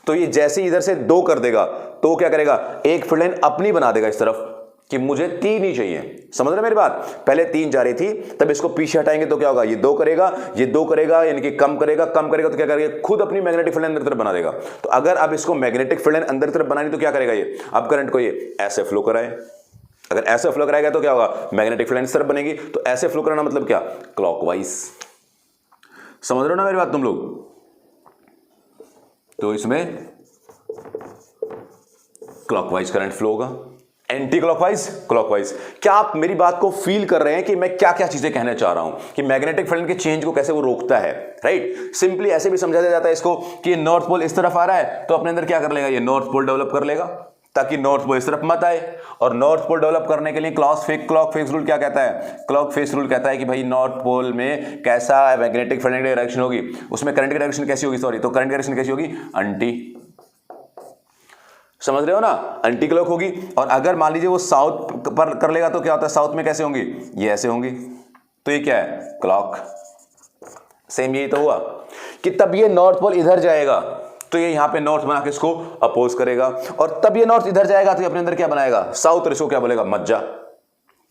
तो ये जैसे इधर से 2 कर देगा तो वो क्या करेगा, एक फील्ड लाइन अपनी बना देगा इस तरफ कि मुझे 3 ही चाहिए। समझ रहे मेरी बात, पहले 3 जा रही थी, तब इसको पीछे हटाएंगे तो क्या होगा, ये 2 करेगा, ये 2 करेगा, यानी कि कम करेगा तो क्या करेगा, खुद अपनी मैग्नेटिक फील्ड लाइन अंदर तरफ बना देगा। तो अगर अब इसको मैग्नेटिक फील्ड लाइन अंदर तरफ बनानी तो क्या करेगा, ये अब करंट को ये ऐसे फ्लो कराए। अगर ऐसे फ्लो कराएगा तो क्या होगा, मैग्नेटिक फील्ड लाइन इस तरफ बनेगी। तो ऐसे फ्लो कराना मतलब क्या, क्लॉकवाइज। समझ रहे हो ना मेरी बात तुम लोग। तो इसमें क्लॉकवाइज करंट फ्लो होगा, एंटी क्लॉकवाइज क्लॉकवाइज। क्या आप मेरी बात को फील कर रहे हैं कि मैं क्या क्या चीजें कहना चाह रहा हूं, कि मैग्नेटिक फील्ड के चेंज को कैसे वो रोकता है, राइट। सिंपली ऐसे भी समझा जाता है इसको कि नॉर्थ पोल इस तरफ आ रहा है तो अपने अंदर क्या कर लेगा, ये नॉर्थ पोल डेवलप कर लेगा ताकि नॉर्थ पोल इस तरफ मत आए। और नॉर्थ पोल डेवलप करने के लिए क्लॉक फेस रूल क्या कहता है, क्लॉक फेस रूल कहता है कि भाई नॉर्थ पोल में कैसा मैग्नेटिक फील्ड की डायरेक्शन होगी, उसमें करंट की डायरेक्शन कैसी होगी, तो करंट की डायरेक्शन कैसी होगी, एंटी। समझ रहे हो ना, एंटी क्लॉक होगी। और अगर मान लीजिए वो साउथ पर कर लेगा तो क्या होता है, साउथ में कैसे होंगी, ये ऐसे होंगी। तो ये क्या है, क्लॉक। सेम यही तो हुआ कि तब ये नॉर्थ पोल इधर जाएगा तो ये यहां पे नॉर्थ बना के इसको अपोज करेगा, और तब ये नॉर्थ इधर जाएगा तो ये अपने अंदर क्या बनाएगा, साउथ, और इसको क्या बोलेगा, मत जा।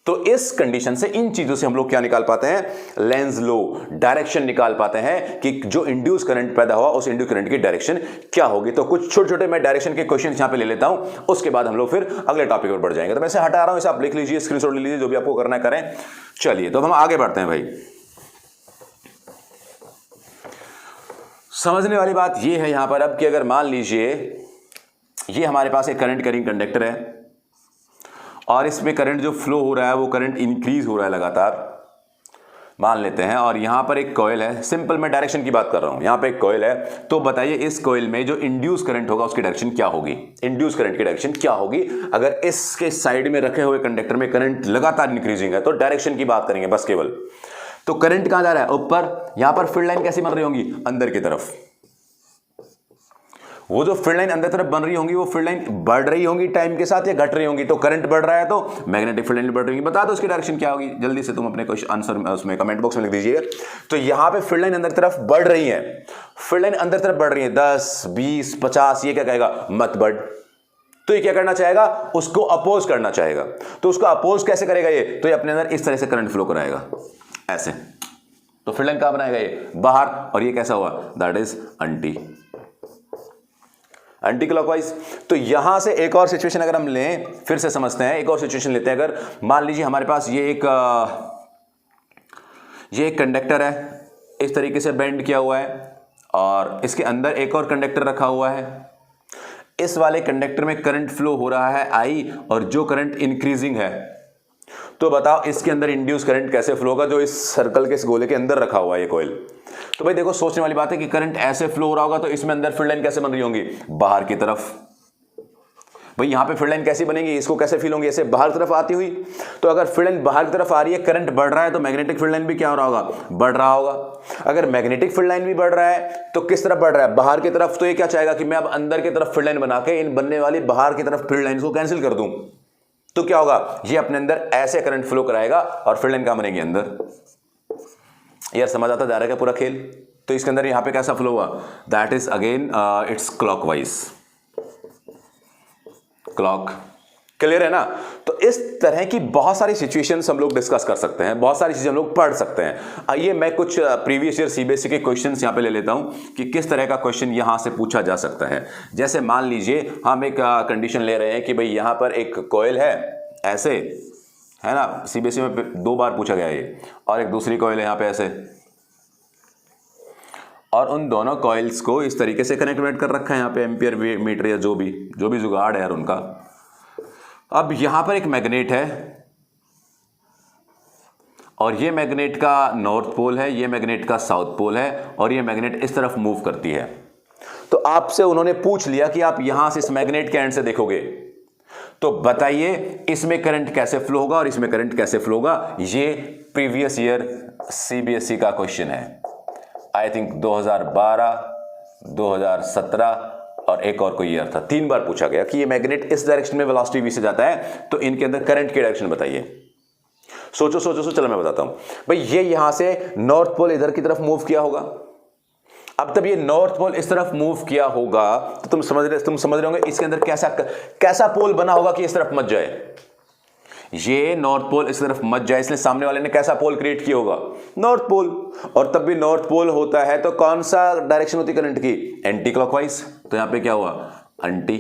तो इस कंडीशन से, इन चीजों से हम लोग क्या निकाल पाते हैं, लेंज लो, डायरेक्शन निकाल पाते हैं कि जो इंड्यूस करंट पैदा हुआ उस इंड्यूस करंट की डायरेक्शन क्या होगी। तो कुछ छोटे छोटे मैं डायरेक्शन के क्वेश्चन यहां पे ले लेता हूं, उसके बाद हम लोग फिर अगले टॉपिक पर बढ़ जाएंगे। तो मैं इसे हटा रहा हूं, इसे आप लिख लीजिए, स्क्रीनशॉट ले लीजिए, जो भी आपको करना है करें। चलिए तो हम आगे बढ़ते हैं भाई। समझने वाली बात यह है यहां पर अब कि अगर मान लीजिए ये हमारे पास एक करंट कैरिंग कंडक्टर है और इसमें करंट जो फ्लो हो रहा है वो करंट इंक्रीज हो रहा है लगातार, मान लेते हैं। और यहां पर एक कॉइल है, सिंपल मैं डायरेक्शन की बात कर रहा हूं, यहां पे एक कॉइल है। तो बताइए इस कॉइल में जो इंड्यूस करंट होगा उसकी डायरेक्शन क्या होगी, इंड्यूस करंट की डायरेक्शन क्या होगी। अगर इसके साइड में रखे हुए कंडक्टर में करंट लगातार इंक्रीजिंग है तो डायरेक्शन की बात करेंगे बस केवल। तो करंट कहां जा रहा है, ऊपर। यहां पर फील्ड लाइन कैसी बन रही होंगी, अंदर की तरफ। वो जो फील्ड लाइन अंदर तरफ बन रही होंगी वो फील्ड लाइन बढ़ रही होंगी टाइम के साथ या घट रही होंगी। तो करंट बढ़ रहा है तो मैग्नेटिक फील्ड लाइन बढ़ रही होगी। बता दो उसकी डायरेक्शन क्या होगी, जल्दी से तुम अपने क्वेश्चन आंसर उसमें कमेंट बॉक्स में लिख दीजिए। तो यहां पे फील्ड लाइन अंदर तरफ बढ़ रही है, फील्ड लाइन अंदर तरफ बढ़ रही है 10, 20, 50, ये क्या कहेगा, मत बढ़। तो ये क्या करना चाहेगा, उसको अपोज करना चाहेगा। तो उसको अपोज कैसे करेगा ये, तो ये अपने अंदर इस तरह से करंट फ्लो कराएगा ऐसे। तो फील्ड लाइन कहां बनाएगा, ये बाहर। और ये कैसा हुआ, that is anti, anti clockwise. तो यहां से एक और सिचुएशन अगर हम लें, फिर से समझते हैं, एक और सिचुएशन लेते हैं। अगर मान लीजिए हमारे पास ये एक कंडक्टर है, इस तरीके से बेंड किया हुआ है और इसके अंदर एक और कंडक्टर रखा हुआ है। इस वाले कंडक्टर में करंट फ्लो हो रहा है आई, और जो करंट इंक्रीजिंग है। तो बताओ इसके अंदर इंड्यूस करंट कैसे फ्लो होगा, जो इस सर्कल के, इस गोले के अंदर रखा हुआ है ये कॉइल। तो भाई देखो, सोचने वाली बात है कि करंट ऐसे फ्लो हो रहा होगा तो इसमें अंदर फील्ड लाइन कैसे बन रही होंगी, बाहर की तरफ। भाई यहां पे फील्ड लाइन कैसी बनेगी, इसको कैसे फील होंगी, ऐसे बाहर की तरफ आती हुई। तो अगर फील्ड लाइन बाहर की तरफ आ रही है, करंट बढ़ रहा है, तो मैग्नेटिक फील्ड लाइन भी क्या हो रहा होगा, बढ़ रहा होगा। अगर मैग्नेटिक फील्ड लाइन भी बढ़ रहा है तो किस तरफ बढ़ रहा है, बाहर की तरफ। तो ये क्या चाहेगा कि मैं अब अंदर की तरफ फील्ड लाइन बना के इन बनने वाली बाहर की तरफ फील्ड लाइन को कैंसिल कर दूं। तो क्या होगा, ये अपने अंदर ऐसे करंट फ्लो कराएगा और फील्ड लाइन कहां बनेगी, अंदर। यार समझ आता जा रहा है क्या पूरा खेल। तो इसके अंदर यहां पे कैसा फ्लो हुआ, that is again it's clockwise, clock. Clear है ना? तो इस तरह की बहुत सारी सिचुएशंस हम लोग डिस्कस कर सकते हैं, बहुत सारी चीजें हम लोग पढ़ सकते हैं। आइए मैं कुछ प्रीवियस ईयर सीबीएसई के क्वेश्चंस यहां पे ले लेता हूं कि किस तरह का क्वेश्चन यहां से पूछा जा सकता है। जैसे मान लीजिए हम एक कंडीशन ले रहे हैं कि भाई यहां पर एक कॉइल है ऐसे, है ना, सीबीएसई में 2 बार पूछा गया है, और एक दूसरी कॉइल है यहां पे ऐसे, और उन दोनों कॉइल्स को इस तरीके से कनेक्ट कर रखा है यहां पे एम्पियर मीटर या जो भी जुगाड़ है यार उनका। अब यहां पर एक मैग्नेट है और ये मैग्नेट का नॉर्थ पोल है, ये मैग्नेट का साउथ पोल है, और ये मैग्नेट इस तरफ मूव करती है। तो आपसे उन्होंने पूछ लिया कि आप यहां से इस मैग्नेट के एंड से देखोगे तो बताइए इसमें करंट कैसे फ्लो होगा और इसमें करंट कैसे फ्लो होगा। ये प्रीवियस ईयर सीबीएसई का क्वेश्चन है, आई थिंक 2012, 2017 और एक और कोई ईयर था। 3 बार पूछा गया कि ये मैग्नेट इस डायरेक्शन में वेलोसिटी v से जाता है तो इनके अंदर करंट की डायरेक्शन बताइए। सोचो चलो मैं बताता हूं। भाई ये यहां से नॉर्थ पोल इधर की तरफ मूव किया होगा। अब तब ये नॉर्थ पोल इस तरफ मूव किया होगा तो तुम समझ रहे होंगे इसके अंदर कैसा पोल बना होगा कि इस तरफ मत जाए। ये नॉर्थ पोल इस तरफ मत जाए, इसलिए सामने वाले ने कैसा पोल क्रिएट किया होगा? North pole. और तब भी नॉर्थ पोल होता है तो कौन सा डायरेक्शन होती करंट की? Anti clockwise. तो यहां पे क्या हुआ? एंटी।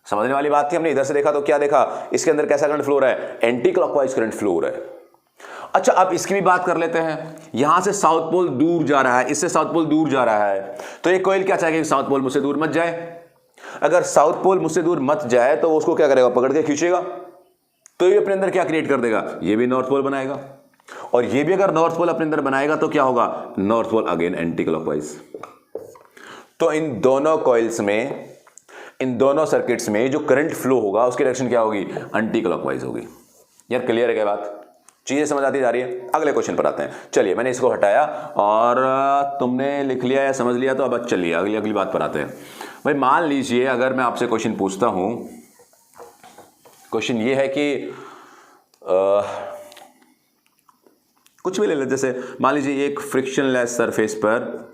समझने वाली बात थी। हमने इधर से देखा तो क्या देखा? इसके अंदर कैसा करंट फ्लो हो रहा है? एंटी क्लॉकवाइज करंट फ्लो हो रहा है। अच्छा, अब इसकी भी बात कर लेते हैं। यहां से साउथ पोल दूर जा रहा है, इससे साउथ पोल दूर जा रहा है, तो ये कॉइल क्या चाहेगा कि साउथ पोल मुझसे दूर मत जाए। अगर साउथ पोल मुझसे दूर मत जाए तो उसको क्या करेगा? पकड़ के खींचेगा। तो ये अपने अंदर क्या क्रिएट कर देगा? ये भी नॉर्थ पोल बनाएगा, और ये भी अगर नॉर्थ पोल अपने अंदर बनाएगा तो क्या होगा? North pole again anti clockwise. तो इन दोनों कॉइल्स में, इन दोनों सर्किट्स में जो करंट फ्लो होगा उसकी डायरेक्शन क्या होगी? एंटी क्लॉकवाइज होगी। यार क्लियर है क्या बात? चीजें समझ आती जा रही है? अगले क्वेश्चन पर आते हैं। चलिए मैंने इसको हटाया और तुमने लिख लिया या समझ लिया, तो अब चलिए अगली बात पर आते हैं। भाई मान लीजिए अगर मैं आपसे क्वेश्चन पूछता हूं, क्वेश्चन ये है कि कुछ भी ले लेते, जैसे मान लीजिए एक फ्रिक्शनलेस सरफेस पर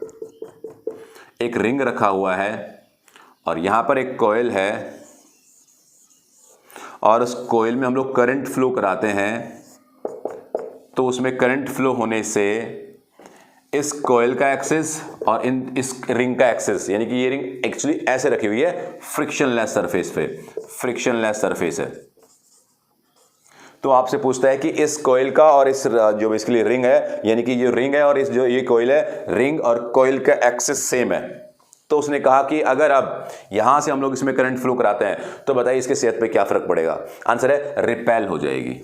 एक रिंग रखा हुआ है और यहां पर एक कॉइल है और उस कॉइल में हम लोग करंट फ्लो कराते हैं, तो उसमें करंट फ्लो होने से इस कॉइल का एक्सिस और इस रिंग का एक्सिस, यानी कि ये रिंग एक्चुअली ऐसे रखी हुई है फ्रिक्शनलेस सरफेस पे, फ्रिक्शनलेस सरफेस है। तो आपसे पूछता है कि इस कॉइल का और इस जो बेसिकली रिंग है, यानी कि ये रिंग है और इस जो ये कॉइल है, रिंग और कॉइल का एक्सिस सेम है। तो उसने कहा कि अगर अब यहां से हम लोग इसमें करंट फ्लो कराते हैं तो बताइए इसके सेहत पे क्या फर्क पड़ेगा? आंसर है रिपेल हो जाएगी।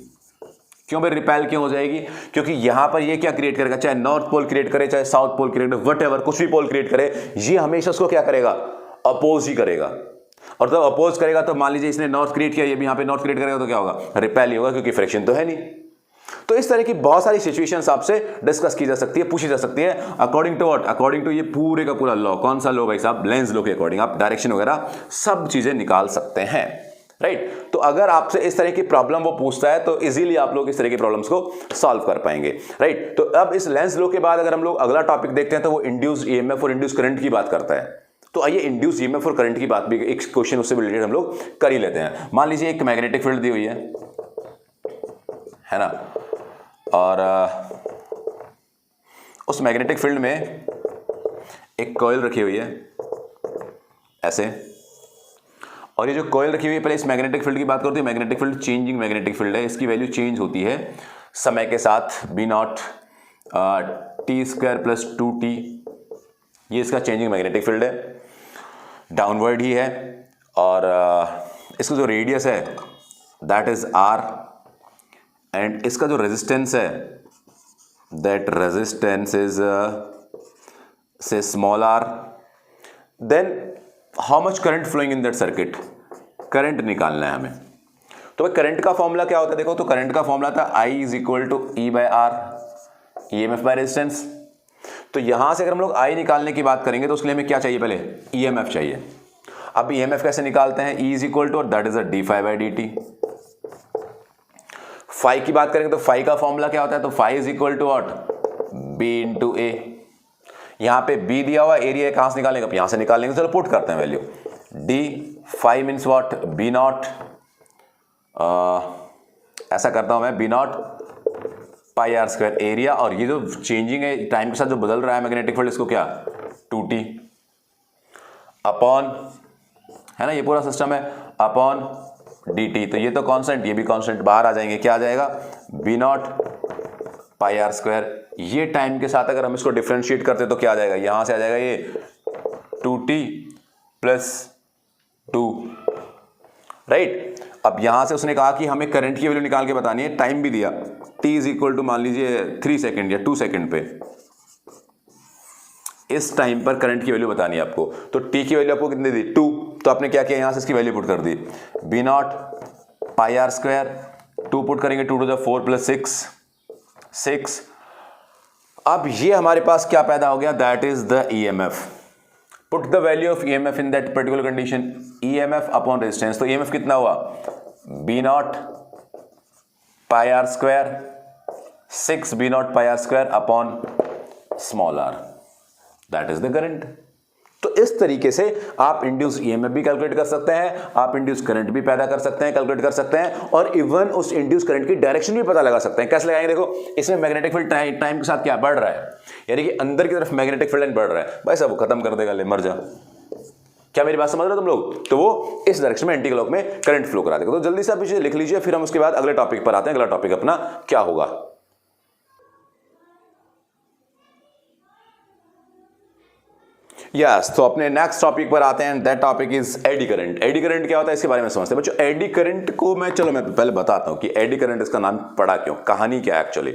क्यों भाई रिपेल क्यों हो जाएगी? क्योंकि यहां पर ये क्या क्रिएट करेगा? चाहे नॉर्थ पोल क्रिएट करे, चाहे साउथ पोल क्रिएट करे, व्हाटएवर, कुछ भी पोल क्रिएट करे, ये हमेशा उसको क्या करेगा? अपोज ही करेगा। और जब अपोज करेगा तो मान लीजिए इसने नॉर्थ क्रिएट किया, ये भी यहां पे नॉर्थ क्रिएट करेगा तो क्या होगा? रिपेल ही होगा, क्योंकि फ्रिक्शन तो है नहीं। तो इस तरह की बहुत सारी सिचुएशंस आपसे डिस्कस की जा सकती है, पूछी जा सकती है। According to what? According to ये पूरे का पूरा लॉ। कौन सा लॉ भाई साहब? लेंस लॉ के अकॉर्डिंग आप डायरेक्शन वगैरह सब चीजें निकाल सकते हैं, राइट। तो अगर आपसे इस तरह की प्रॉब्लम वो पूछता है तो इजीली आप लोग इस तरह की प्रॉब्लम्स को सॉल्व कर पाएंगे, राइट। तो अब इस लेंस लॉ के बाद अगर हम लोग अगला टॉपिक देखते हैं तो वो इंड्यूस ईएमएफ और इंड्यूस करंट की बात करता है। तो आइए इंड्यूस ईएमएफ और करंट की बात भी, एक क्वेश्चन उससे रिलेटेड हम लोग कर ही लेते हैं। मान लीजिए एक मैग्नेटिक फील्ड दी हुई है ना, और उस मैग्नेटिक फील्ड में एक कॉइल रखी हुई है ऐसे, और ये जो कॉइल रखी हुई है, पहले इस मैग्नेटिक फील्ड की बात करते हैं। Magnetic field changing magnetic field है, इसकी वैल्यू चेंज होती है समय के साथ। B0 T² + 2T, ये इसका चेंजिंग मैग्नेटिक फील्ड है, डाउनवर्ड ही है। और इसका जो रेडियस है दैट इज R, एंड इसका जो रेजिस्टेंस है that resistance is say small r। Then how much current flowing in that circuit, current निकालना है हमें। तो भाई करंट का फॉर्मूला क्या होता है? देखो, तो करंट का फॉर्मूला था I = E/R, EMF by resistance. तो यहां से अगर हम लोग I निकालने की बात करेंगे तो उसके लिए हमें क्या चाहिए? पहले EMF चाहिए। अब EMF कैसे निकालते हैं? E = that is dφ/dt। Phi की बात करेंगे तो फाई का फॉर्मूला क्या होता है? तो फाई = व्हाट? B × A। यहां पे B दिया हुआ, एरिया कहां से निकालेंगे? यहां से निकालेंगे। चलो पुट करते हैं value, D phi means what, B naught, ऐसा करता हूं मैं, B naught pi r square area, और ये जो चेंजिंग है टाइम के साथ जो बदल रहा है मैग्नेटिक फील्ड, इसको क्या 2t अपॉन, है ना, ये पूरा सिस्टम है, अपॉन dt। तो ये तो कांस्टेंट, ये भी कांस्टेंट, बाहर आ जाएंगे, क्या आ जाएगा B naught pi r square. ये टाइम के साथ अगर हम इसको डिफरेंशिएट करते तो क्या आ जाएगा, यहां से आ जाएगा ये 2t प्लस 2, राइट। अब यहां से उसने कहा कि हमें करंट की वैल्यू निकाल के बतानी है, टाइम भी दिया, t इज इक्वल टू मान लीजिए 3 सेकेंड या 2 सेकेंड पे, इस टाइम पर करंट की वैल्यू बतानी है आपको। तो t की वैल्यू आपको कितनी दी 2, तो आपने क्या किया, यहां से इसकी वैल्यू पुट कर दी, B naught pi r square, 2 put करेंगे 2 टू द 4 प्लस 6। अब ये हमारे पास क्या पैदा हो गया, that is the EMF। Put the value of EMF in that particular condition, EMF upon resistance. तो EMF कितना हुआ, B naught pi r square 6 B naught pi r square upon small r, that is the current. तो इस तरीके से आप इंड्यूस EMF भी कैलकुलेट कर सकते हैं, आप इंड्यूस करंट भी पैदा कर सकते हैं, कैलकुलेट कर सकते हैं, और इवन उस इंड्यूस करंट की डायरेक्शन भी पता लगा सकते हैं। कैसे लगाएंगे, देखो इसमें मैग्नेटिक फील्ड टाइम के साथ क्या बढ़ रहा है, यानी कि अंदर की तरफ मैग्नेटिक फील्ड लाइन बढ़ रहा है, भाई साहब वो खत्म कर देगा, ले मर जा। क्या मेरी बात समझ रहे हो तुम लोग, तो वो इस डायरेक्शन में एंटी क्लॉक में करंट फ्लो करा देगा। तो जल्दी से आप इसे लिख लीजिए, फिर हम उसके बाद अगले टॉपिक पर आते हैं। अगला टॉपिक अपना क्या होगा, यस, तो अपने नेक्स्ट टॉपिक पर आते हैं। That topic is eddy current. Eddy current क्या होता है इसके बारे में समझते हैं बच्चों। एडी करंट को मैं पहले बताता हूं कि एडी करंट इसका नाम पड़ा क्यों, कहानी क्या है एक्चुअली।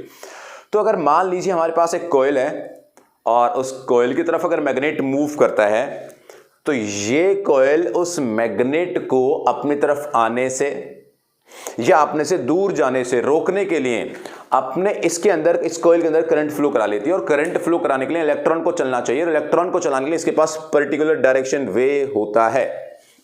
तो अगर मान लीजिए हमारे पास एक कॉइल है और उस कॉइल की तरफ अगर मैग्नेट मूव करता है, तो ये कॉइल उस मैग्नेट को अपनी तरफ आने से या अपने से दूर जाने से रोकने के लिए अपने इसके अंदर, इस कॉइल के अंदर करंट फ्लो करा लेती है। और करंट फ्लो कराने के लिए इलेक्ट्रॉन को चलना चाहिए, और इलेक्ट्रॉन को चलाने के लिए इसके पास पर्टिकुलर डायरेक्शन वे होता है।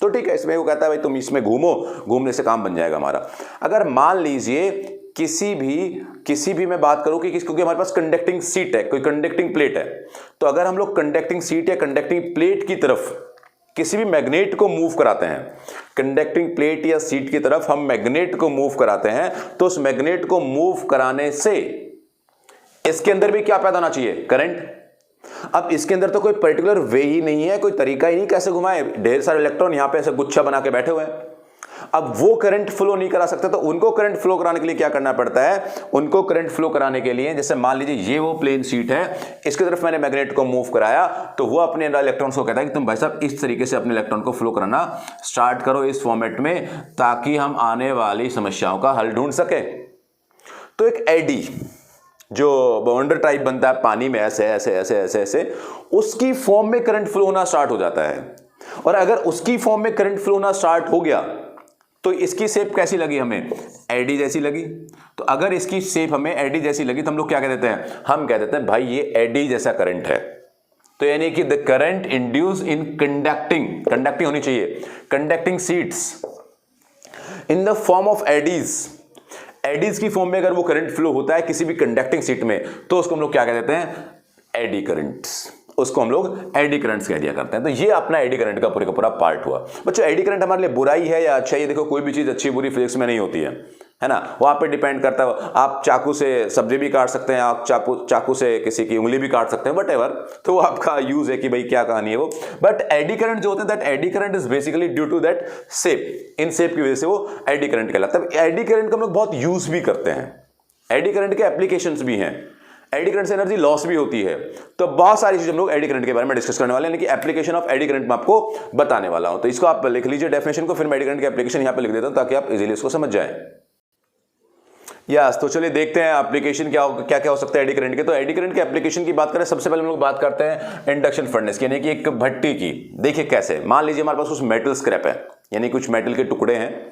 तो ठीक है, इसमें वो कहता है भाई तुम इसमें घूमो, घूमने से काम बन जाएगा हमारा। अगर मान लीजिए किसी भी मैं बात करूं कि क्योंकि हमारे पास कंडक्टिंग सीट है, कोई कंडक्टिंग प्लेट है, तो अगर हम लोग कंडक्टिंग सीट या कंडक्टिंग प्लेट की तरफ किसी भी मैग्नेट को मूव कराते हैं, कंडक्टिंग प्लेट या सीट की तरफ हम मैग्नेट को मूव कराते हैं, तो उस मैग्नेट को मूव कराने से इसके अंदर भी क्या पैदा होना चाहिए, करंट। अब इसके अंदर तो कोई पर्टिकुलर वे ही नहीं है, कोई तरीका ही नहीं कैसे घुमाए, ढेर सारे इलेक्ट्रॉन यहां पे ऐसे गुच्छा बना के बैठे हुए हैं। अब वो करंट फ्लो नहीं करा सकते, तो उनको करंट फ्लो कराने के लिए क्या करना पड़ता है, उनको करंट फ्लो कराने के लिए, जैसे मान लीजिए ये वो प्लेन शीट है, इसकी तरफ मैंने मैग्नेट को मूव कराया, तो वो अपने इलेक्ट्रॉन्स को कहता है कि तुम भाई साहब इस तरीके से अपने इलेक्ट्रॉन को फ्लो कराना स्टार्ट करो इस फॉर्मेट में, ताकि हम आने वाली समस्याओं का हल ढूंढ सके। तो एक एडी जो बाउंडर टाइप बनता है पानी में, ऐसे ऐसे ऐसे ऐसे ऐसे, उसकी फॉर्म में करंट फ्लो होना स्टार्ट हो जाता है। और अगर उसकी फॉर्म में करंट फ्लो होना स्टार्ट हो गया, तो इसकी शेप कैसी लगी हमें, एडी जैसी लगी। तो अगर इसकी शेप हमें एडी जैसी लगी, तो हम लोग क्या कह देते हैं, हम कह देते हैं भाई ये एडी जैसा करंट है। तो यानी कि the current induce in conducting होनी चाहिए, conducting sheets in the form of eddies की फॉर्म में अगर वो करंट फ्लो होता है किसी भी कंडक्टिंग सीट में, तो उसको हम लोग क्या कह देते हैं, एडी करंट्स। उसको हम लोग एडी करंट्स कह दिया करते हैं। तो ये अपना एडी करंट का पूरा का पूरा पार्ट हुआ। बच्चों एडी करंट हमारे लिए बुराई है या अच्छा, ये देखो कोई भी चीज अच्छी बुरी फिजिक्स में नहीं होती है ना, वो आप पे डिपेंड करता है। आप चाकू से सब्जी भी काट सकते हैं, आप चाकू से किसी की उंगली भी काट सकते हैं, वटएवर, तो वो आपका यूज है कि भाई क्या कहानी है वो। बट एडी करंट जो होता है, that eddy current is basically due to that shape, इन शेप की वजह से वो एडी करंट कहलाता है। एडी करंट का हम लोग बहुत यूज भी करते हैं, एडी करंट के एप्लीकेशंस भी हैं, एडी करंट से एनर्जी लॉस भी होती है। तो बहुत सारी चीजें हम लोग एडी करंट के बारे में डिस्कस करने वाले हैं, यानी कि एप्लीकेशन ऑफ एडी करंट में आपको बताने वाला हूं। तो इसको आप लिख लीजिए डेफिनेशन को, फिर मैं एडी करंट की एप्लीकेशन यहां पे लिख देता हूं ताकि आप इजीली इसको समझ जाएं। यस, तो चलिए देखते हैं एप्लीकेशन क्या क्या हो सकता है एडी करंट के। तो एडी करंट के एप्लीकेशन की बात करें, सबसे पहले हम लोग बात करते हैं इंडक्शन फर्नेस की, यानी कि एक भट्टी की। देखिए कैसे, मान लीजिए हमारे पास कुछ मेटल स्क्रैप है, यानी कुछ मेटल के टुकड़े हैं,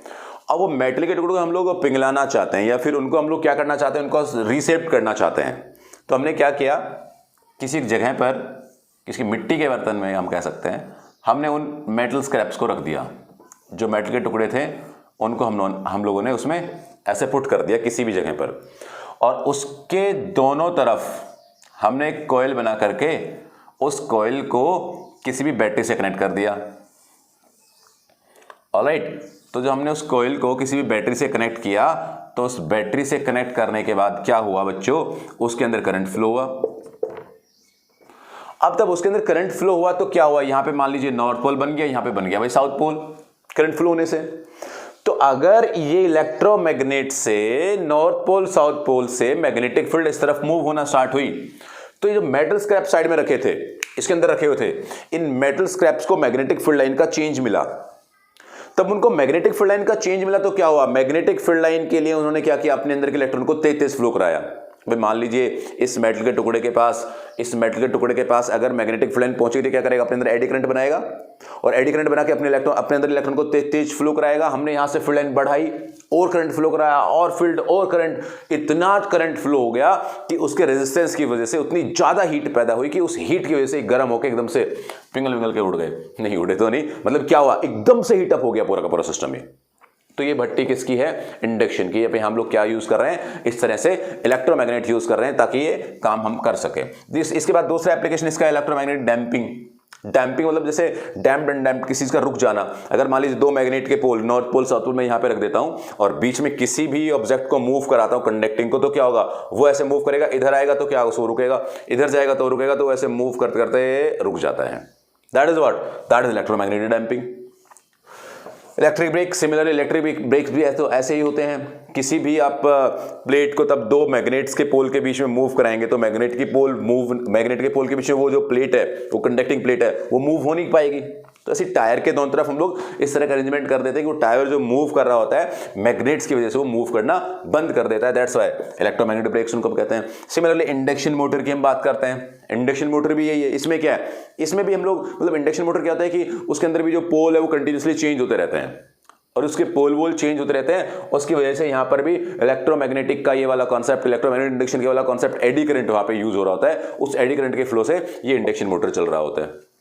और वो मेटल के टुकड़े को हम लोग पिघलाना चाहते हैं, या फिर उनको हम लोग क्या करना चाहते हैं, उनको रीसेप्ट करना चाहते हैं। तो हमने क्या किया, किसी जगह पर, किसी मिट्टी के बर्तन में हम कह सकते हैं, हमने उन मेटल स्क्रैप्स को रख दिया, जो मेटल के टुकड़े थे उनको हम लोगों ने उसमें ऐसे पुट कर दिया किसी भी जगह पर, और उसके दोनों तरफ हमने एक कॉइल बना करके उस कॉइल को किसी भी बैटरी से कनेक्ट कर दिया। ऑलराइट। तो जो हमने उस कॉइल को किसी भी बैटरी से कनेक्ट किया, तो उस बैटरी से कनेक्ट करने के बाद क्या हुआ बच्चों, उसके अंदर करंट फ्लो हुआ। अब तब उसके अंदर करंट फ्लो हुआ तो क्या हुआ, यहां पे मान लीजिए नॉर्थ पोल बन गया, यहां पे बन गया भाई साउथ पोल, करंट फ्लो होने से। तो अगर ये इलेक्ट्रोमैग्नेट से नॉर्थ पोल साउथ पोल से मैग्नेटिक फील्ड इस तरफ मूव होना स्टार्ट हुई, तो ये जो मेटल स्क्रैप साइड में रखे थे, इसके अंदर रखे हुए थे, इन मेटल स्क्रैप्स को मैग्नेटिक फील्ड लाइन का चेंज मिला। तब उनको मैग्नेटिक फील्ड लाइन का चेंज मिला तो क्या हुआ, मैग्नेटिक फील्ड लाइन के लिए उन्होंने क्या किया, अपने अंदर के इलेक्ट्रॉन को तेज तेज फ्लो कराया। भाई मान लीजिए इस मेटल के टुकड़े के पास अगर मैग्नेटिक फील्ड लाइन पहुंचेगी तो क्या करेगा, अपने अंदर एडी करंट बनाएगा, और एडी करंट बना के अपने अंदर इलेक्ट्रॉन को तेज तेज फ्लो कराएगा। हमने यहां से फील्ड लाइन बढ़ाई और करंट फ्लो कराया, और फील्ड और करंट, इतना करंट फ्लो हो गया कि उसके रेजिस्टेंस की वजह से उतनी ज्यादा हीट पैदा हुई कि उस हीट की वजह से गर्म होकर एकदम से पिघल के उड़ गए। नहीं उड़े तो नहीं, मतलब क्या हुआ, एकदम से हीटअप हो गया पूरा का पूरा सिस्टम। तो ये भट्टी किसकी है, इंडक्शन की। पे हम लोग क्या यूज कर रहे हैं, इस तरह से इलेक्ट्रोमैग्नेट यूज कर रहे हैं ताकि ये काम हम कर सके। इसके बाद दूसरा एप्लीकेशन इसका इलेक्ट्रोमैग्नेट डैम्पिंग। डैम्पिंग मतलब जैसे डैम्प्ड एंड डैम्प्ड, किसी चीज का रुक जाना। अगर मान लीजिए दो मैग्नेट के पोल, नॉर्थ पोल साउथ पोल, मैं यहां पे रख देता हूं और बीच में किसी भी ऑब्जेक्ट को मूव कराता हूं कंडक्टिंग को, तो क्या होगा, वो ऐसे मूव करेगा, इधर आएगा तो क्या होगा, वो रुकेगा, इधर जाएगा तो रुकेगा, तो ऐसे मूव करते करते रुक जाता है। That is what, that is electromagnetic damping. Electric brake, similar electric brakes भी तो ऐसे ही होते हैं। किसी भी आप प्लेट को तब दो मैग्नेट्स के पोल के बीच में मूव कराएंगे तो मैग्नेट के पोल के बीच में वो जो प्लेट है, वो कंडक्टिंग प्लेट है, वो मूव हो नहीं पाएगी। तो ऐसे टायर के दोनों तरफ हम लोग इस तरह का अरेंजमेंट कर देते हैं कि वो टायर जो मूव कर रहा होता है मैग्नेट्स की वजह से वो मूव करना बंद कर देता है। दैट्स व्हाई इलेक्ट्रोमैग्नेटिक ब्रेक्स उनको कहते हैं। सिमिलरली इंडक्शन मोटर की हम बात करते हैं। इंडक्शन मोटर भी यही है। इसमें क्या है, इसमें भी हम लोग, मतलब इंडक्शन मोटर क्या होता है कि उसके अंदर भी जो पोल है वो कंटिन्यूसली चेंज होते रहते हैं और उसके पोल वोल चेंज होते रहते हैं। उसकी वजह से यहां पर भी इलेक्ट्रोमैग्नेटिक का ये वाला कॉन्सेप्ट, इलेक्ट्रोमैग्नेटिक इंडक्शन के वाला कॉन्सेप्ट, एडी करंट वहां पे यूज हो रहा होता है। उस एडी करंट के फ्लो से ये इंडक्शन मोटर चल रहा होता है।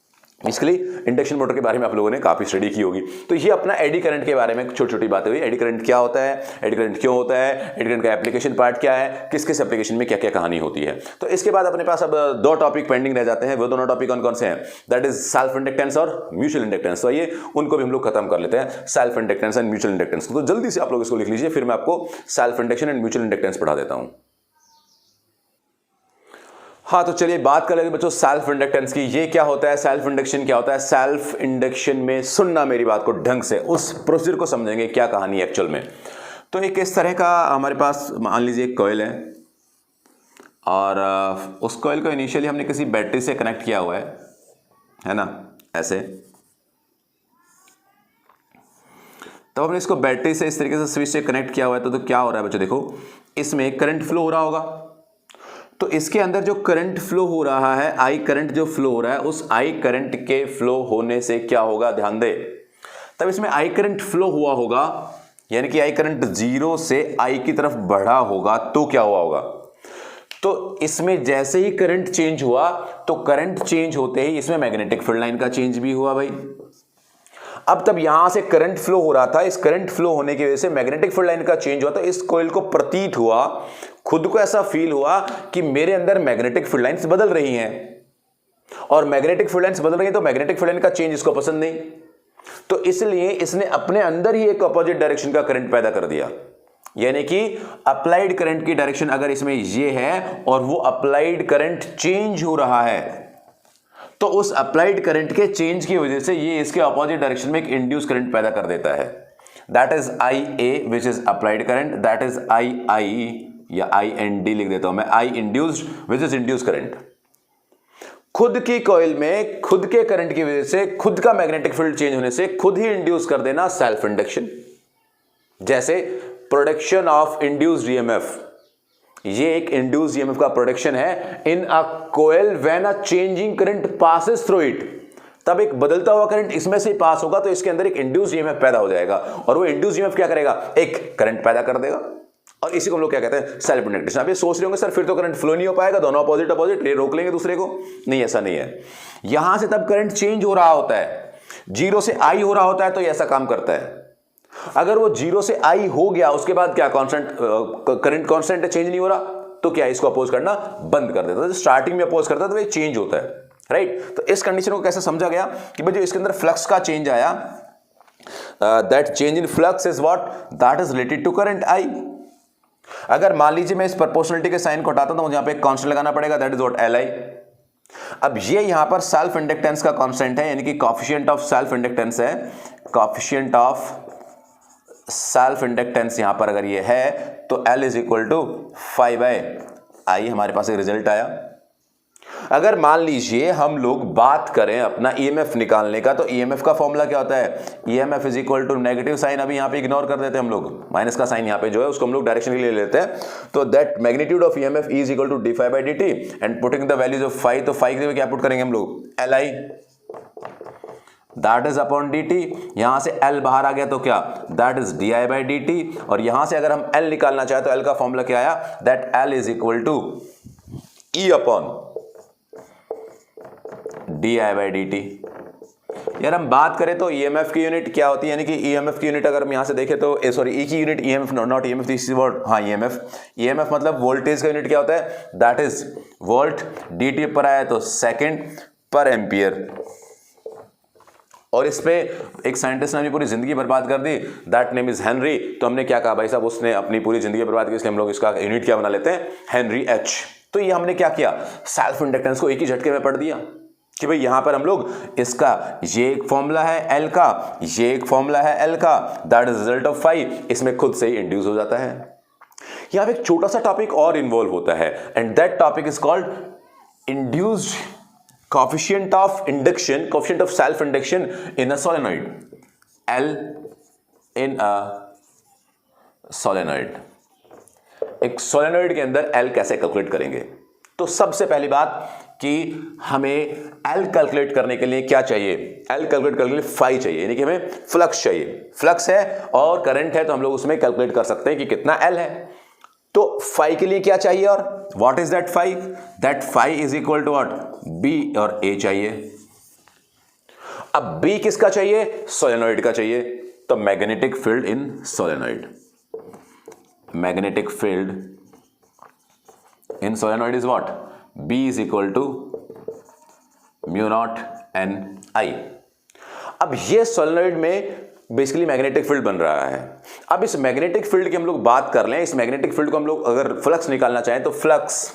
इसलिए इंडक्शन मोटर के बारे में आप लोगों ने काफी स्टडी की होगी। तो ये अपना एडी करंट के बारे में छोटी छोटी बातें हुई। एडी करंट क्या होता है, एडी करंट क्यों होता है, एडी करंट का एप्लीकेशन पार्ट क्या है, किस किस एप्लीकेशन में क्या क्या कहानी होती है। तो इसके बाद अपने पास अब दो टॉपिक पेंडिंग रह जाते हैं। वो दोनों टॉपिक कौन कौन से हैं, दैट इज सेल्फ इंडक्टेंस और म्यूचुअल इंडक्टेंस। तो ये उनको भी हम लोग खत्म कर लेते हैं, self inductance and mutual inductance. तो जल्दी से आप लोग इसको लिख लीजिए, फिर मैं आपको self induction and mutual inductance पढ़ा देता हूं। हाँ, तो चलिए बात कर लेते हैं बच्चों सेल्फ इंडक्टेंस की। ये क्या होता है, सेल्फ इंडक्शन क्या होता है। सेल्फ इंडक्शन में सुनना मेरी बात को ढंग से, उस प्रोसीजर को समझेंगे क्या कहानी है एक्चुअल में। तो एक इस तरह का हमारे पास मान लीजिए एक कॉइल है और उस कॉइल को इनिशियली हमने किसी बैटरी से कनेक्ट किया हुआ है ना, ऐसे। तो हमने इसको बैटरी से इस तरीके से स्विच से कनेक्ट किया हुआ है। तो क्या हो रहा है बच्चों, देखो इसमें करंट फ्लो हो रहा होगा। तो इसके अंदर जो करंट फ्लो हो रहा है, आई करंट जो फ्लो हो रहा है, उस आई करंट के फ्लो होने से क्या होगा, ध्यान दे। तब इसमें आई करंट फ्लो हुआ होगा, यानी कि आई करंट 0 से आई की तरफ बढ़ा होगा। तो क्या हुआ होगा, तो इसमें जैसे ही करंट चेंज हुआ, तो करंट चेंज होते ही इसमें मैग्नेटिक फील्ड लाइन का चेंज भी हुआ भाई। अब तब यहां से करंट फ्लो हो रहा था, इस करंट फ्लो होने की वजह से मैग्नेटिक फील्ड लाइन का चेंज हुआ। तो इस कॉइल को प्रतीत हुआ, खुद को ऐसा फील हुआ कि मेरे अंदर मैग्नेटिक फील्ड लाइंस बदल रही हैं, और मैग्नेटिक फील्ड लाइंस बदल रही हैं तो मैग्नेटिक फील्ड लाइन का चेंज इसको पसंद नहीं। तो इसलिए इसने अपने अंदर ही एक अपोजिट डायरेक्शन का करंट पैदा कर दिया। यानी कि अप्लाइड करंट की डायरेक्शन अगर इसमें ये है और वो अप्लाइड करंट चेंज हो रहा है, तो उस अप्लाइड करंट के चेंज की वजह से ये इसके अपोजिट डायरेक्शन में एक इंड्यूस करंट पैदा कर देता है। That is I A which is applied current, that is I या IND लिख देता हूं मैं, I induced which is induce current. खुद की कॉइल में खुद के करंट की वजह से, खुद का मैग्नेटिक फील्ड चेंज होने से खुद ही इंड्यूस कर देना, सेल्फ इंडक्शन। जैसे प्रोडक्शन ऑफ इंड्यूस्ड EMF, ये एक इंड्यूस्ड EMF का प्रोडक्शन है in a coil when a changing current passes through it. तब एक बदलता हुआ करंट इसमें से पास होगा तो इसके अंदर एक इंड्यूस्ड EMF पैदा हो जाएगा, और वो इंड्यूस्ड EMF क्या करेगा, एक करंट पैदा कर देगा, और इसी को हम लोग क्या कहते हैं, सेल्फ इंडक्टेंस। आप ये सोच रहे होंगे सर फिर तो करंट फ्लो नहीं हो पाएगा, दोनों अपोजिट अपोजिट ये रोक लेंगे दूसरे को। नहीं, ऐसा नहीं है। यहां से तब करंट चेंज हो रहा होता है, 0 से I हो रहा होता है, तो ये ऐसा काम करता है। अगर वो 0 से I हो गया, उसके बाद क्या कांस्टेंट करंट कांस्टेंट चेंज नहीं हो रहा, तो क्या इसको अपोज करना बंद कर देता है। स्टार्टिंग में अपोज करता है तो ये चेंज होता है, राइट। तो इस कंडीशन को कैसे समझा गया कि भाई जो इसके अंदर फ्लक्स का चेंज आया, that change in flux is what, that is related to current I. अगर मान लीजिए मैं इस प्रोपोर्शनलिटी के साइन को हटाता हूं तो मुझे यहां पे एक कांस्टेंट लगाना पड़ेगा, that is what L I. अब ये यहां पर सेल्फ इंडक्टेंस का कांस्टेंट है, यानी कि कोएफिशिएंट ऑफ सेल्फ इंडक्टेंस है, कोएफिशिएंट ऑफ सेल्फ इंडक्टेंस यहां पर अगर ये है तो L is equal to 5/I, हमारे पास एक रिजल्ट आया। अगर मान लीजिए हम लोग बात करें अपना ईएमएफ निकालने का, तो ईएमएफ का फॉर्मूला क्या होता है, EMF is equal to negative sign, अभी यहां पे इग्नोर कर देते हैं हम लोग, माइनस का साइन यहां पे जो है उसको हम लोग डायरेक्शन के लिए लेते हैं। तो that magnitude of EMF is equal to d∅/dt and putting the values of phi, तो फाई के लिए क्या पुट करेंगे हम लोग, Li that is upon dt, यहां से L बाहर आ गया तो क्या, दैट इज di/dt, और यहां से अगर हम L निकालना चाहे तो L का फॉर्मूला क्या आया, that L is equal to E upon di/dt। यार हम बात करें तो ईएमएफ की यूनिट क्या होती है, यानी कि ईएमएफ की यूनिट अगर हम यहां से देखें तो सॉरी ई की unit EMF, not EMF, this is what, हाँ ईएमएफ मतलब वोल्टेज का यूनिट क्या होता है, दैट इज वोल्ट, dt पर आया तो सेकंड पर एम्पियर। और इस पे एक साइंटिस्ट ने अपनी पूरी जिंदगी बर्बाद कर दी, दैट नेम इज हेनरी। तो हमने क्या कहा भाई साहब, उसने अपनी पूरी जिंदगी बर्बाद की, इसलिए हम लोग इसका यूनिट क्या बना लेते हैं, हेनरी एच। तो ये हमने क्या किया, सेल्फ इंडक्टेंस को एक ही झटके में पढ़ दिया कि भाई यहां पर हम लोग इसका ये एक फॉर्मूला है एल का, ये एक फॉर्मूला है एल का, that is result of phi, इसमें खुद से ही इंड्यूस हो जाता है। यहां पे एक छोटा सा टॉपिक और इन्वॉल्व होता है and that topic is called induced coefficient of induction, coefficient of self induction in a solenoid, L in a solenoid। एक सोलेनॉइड के अंदर L कैसे कैलकुलेट करेंगे, तो सबसे पहली बात कि हमें L कैलकुलेट करने के लिए क्या चाहिए, L कैलकुलेट करने के लिए फाई चाहिए, यानी कि हमें फ्लक्स चाहिए। फ्लक्स है और करंट है तो हम लोग उसमें कैलकुलेट कर सकते हैं कि कितना L है। तो फाई के लिए क्या चाहिए, और what is that phi, that phi is equal to what, B और A चाहिए। अब B किसका चाहिए, सोलेनॉइड का चाहिए, तो magnetic field in solenoid, magnetic field in solenoid is what, B is equal to mu naught N I। अब ये सोलेनॉइड में बेसिकली मैग्नेटिक फील्ड बन रहा है। अब इस मैग्नेटिक फील्ड की हम लोग बात कर लें, इस मैग्नेटिक फील्ड को हम लोग अगर फ्लक्स निकालना चाहें तो फ्लक्स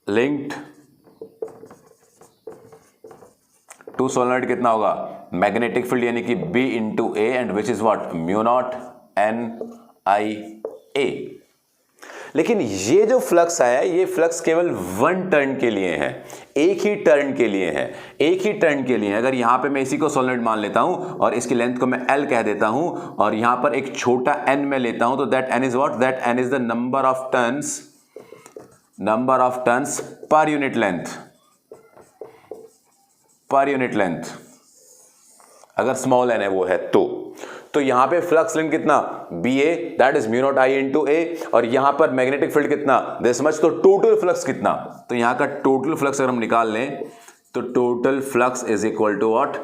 लिंक्ड टू सोलेनॉइड कितना होगा, मैग्नेटिक फील्ड यानी कि B into A and which is what, mu naught N I A। लेकिन ये जो फ्लक्स आया, ये फ्लक्स केवल वन टर्न के लिए है, एक ही टर्न के लिए है, एक ही टर्न के लिए। अगर यहां पे मैं इसी को सोलेनॉइड मान लेता हूं और इसकी लेंथ को मैं L कह देता हूं और यहां पर एक छोटा n में लेता हूं, तो that n is what, that n is the number of turns per unit length, per unit length, अगर स्मॉल n है वो है तो यहां पे फ्लक्स लिंक कितना, BA that is mu not I into A, और यहां पर मैग्नेटिक फील्ड कितना, दिस मच, तो टोटल फ्लक्स कितना, तो यहां का टोटल फ्लक्स अगर हम निकाल लें तो total flux is equal to what,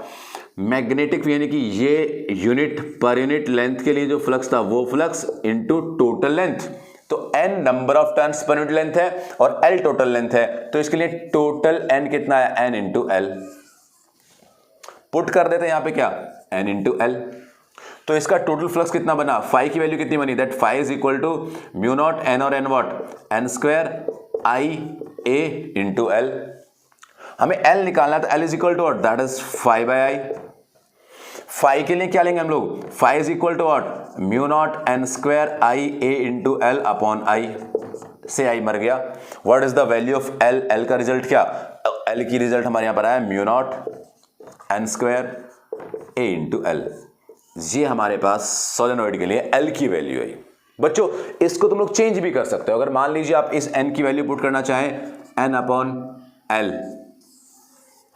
magnetic यानी कि ये यूनिट पर यूनिट लेंथ के लिए जो फ्लक्स था वो फ्लक्स इनटू टोटल लेंथ। तो n number of turns per unit length है और L टोटल लेंथ है, तो इसके लिए टोटल n कितना है, n इंटू L। पुट कर देते हैं यहां पे क्या, n इंटू L। तो इसका टोटल फ्लक्स कितना बना, फाई की वैल्यू कितनी बनी, that phi is equal to mu naught N और N what, N square I A into L। हमें L निकालना है तो L is equal to what, that is 5/I। Phi के लिए क्या लेंगे हम लोग, phi is equal to what, mu naught N square I A into L upon I, से I मर गया। What is the value of L, L का रिजल्ट क्या, L की रिजल्ट हमारे यहां पर आया mu naught N square A into L। ये हमारे पास सोलेनॉइड के लिए L की वैल्यू है। बच्चों इसको तुम लोग चेंज भी कर सकते हो, अगर मान लीजिए आप इस N की वैल्यू पुट करना चाहें N अपॉन L,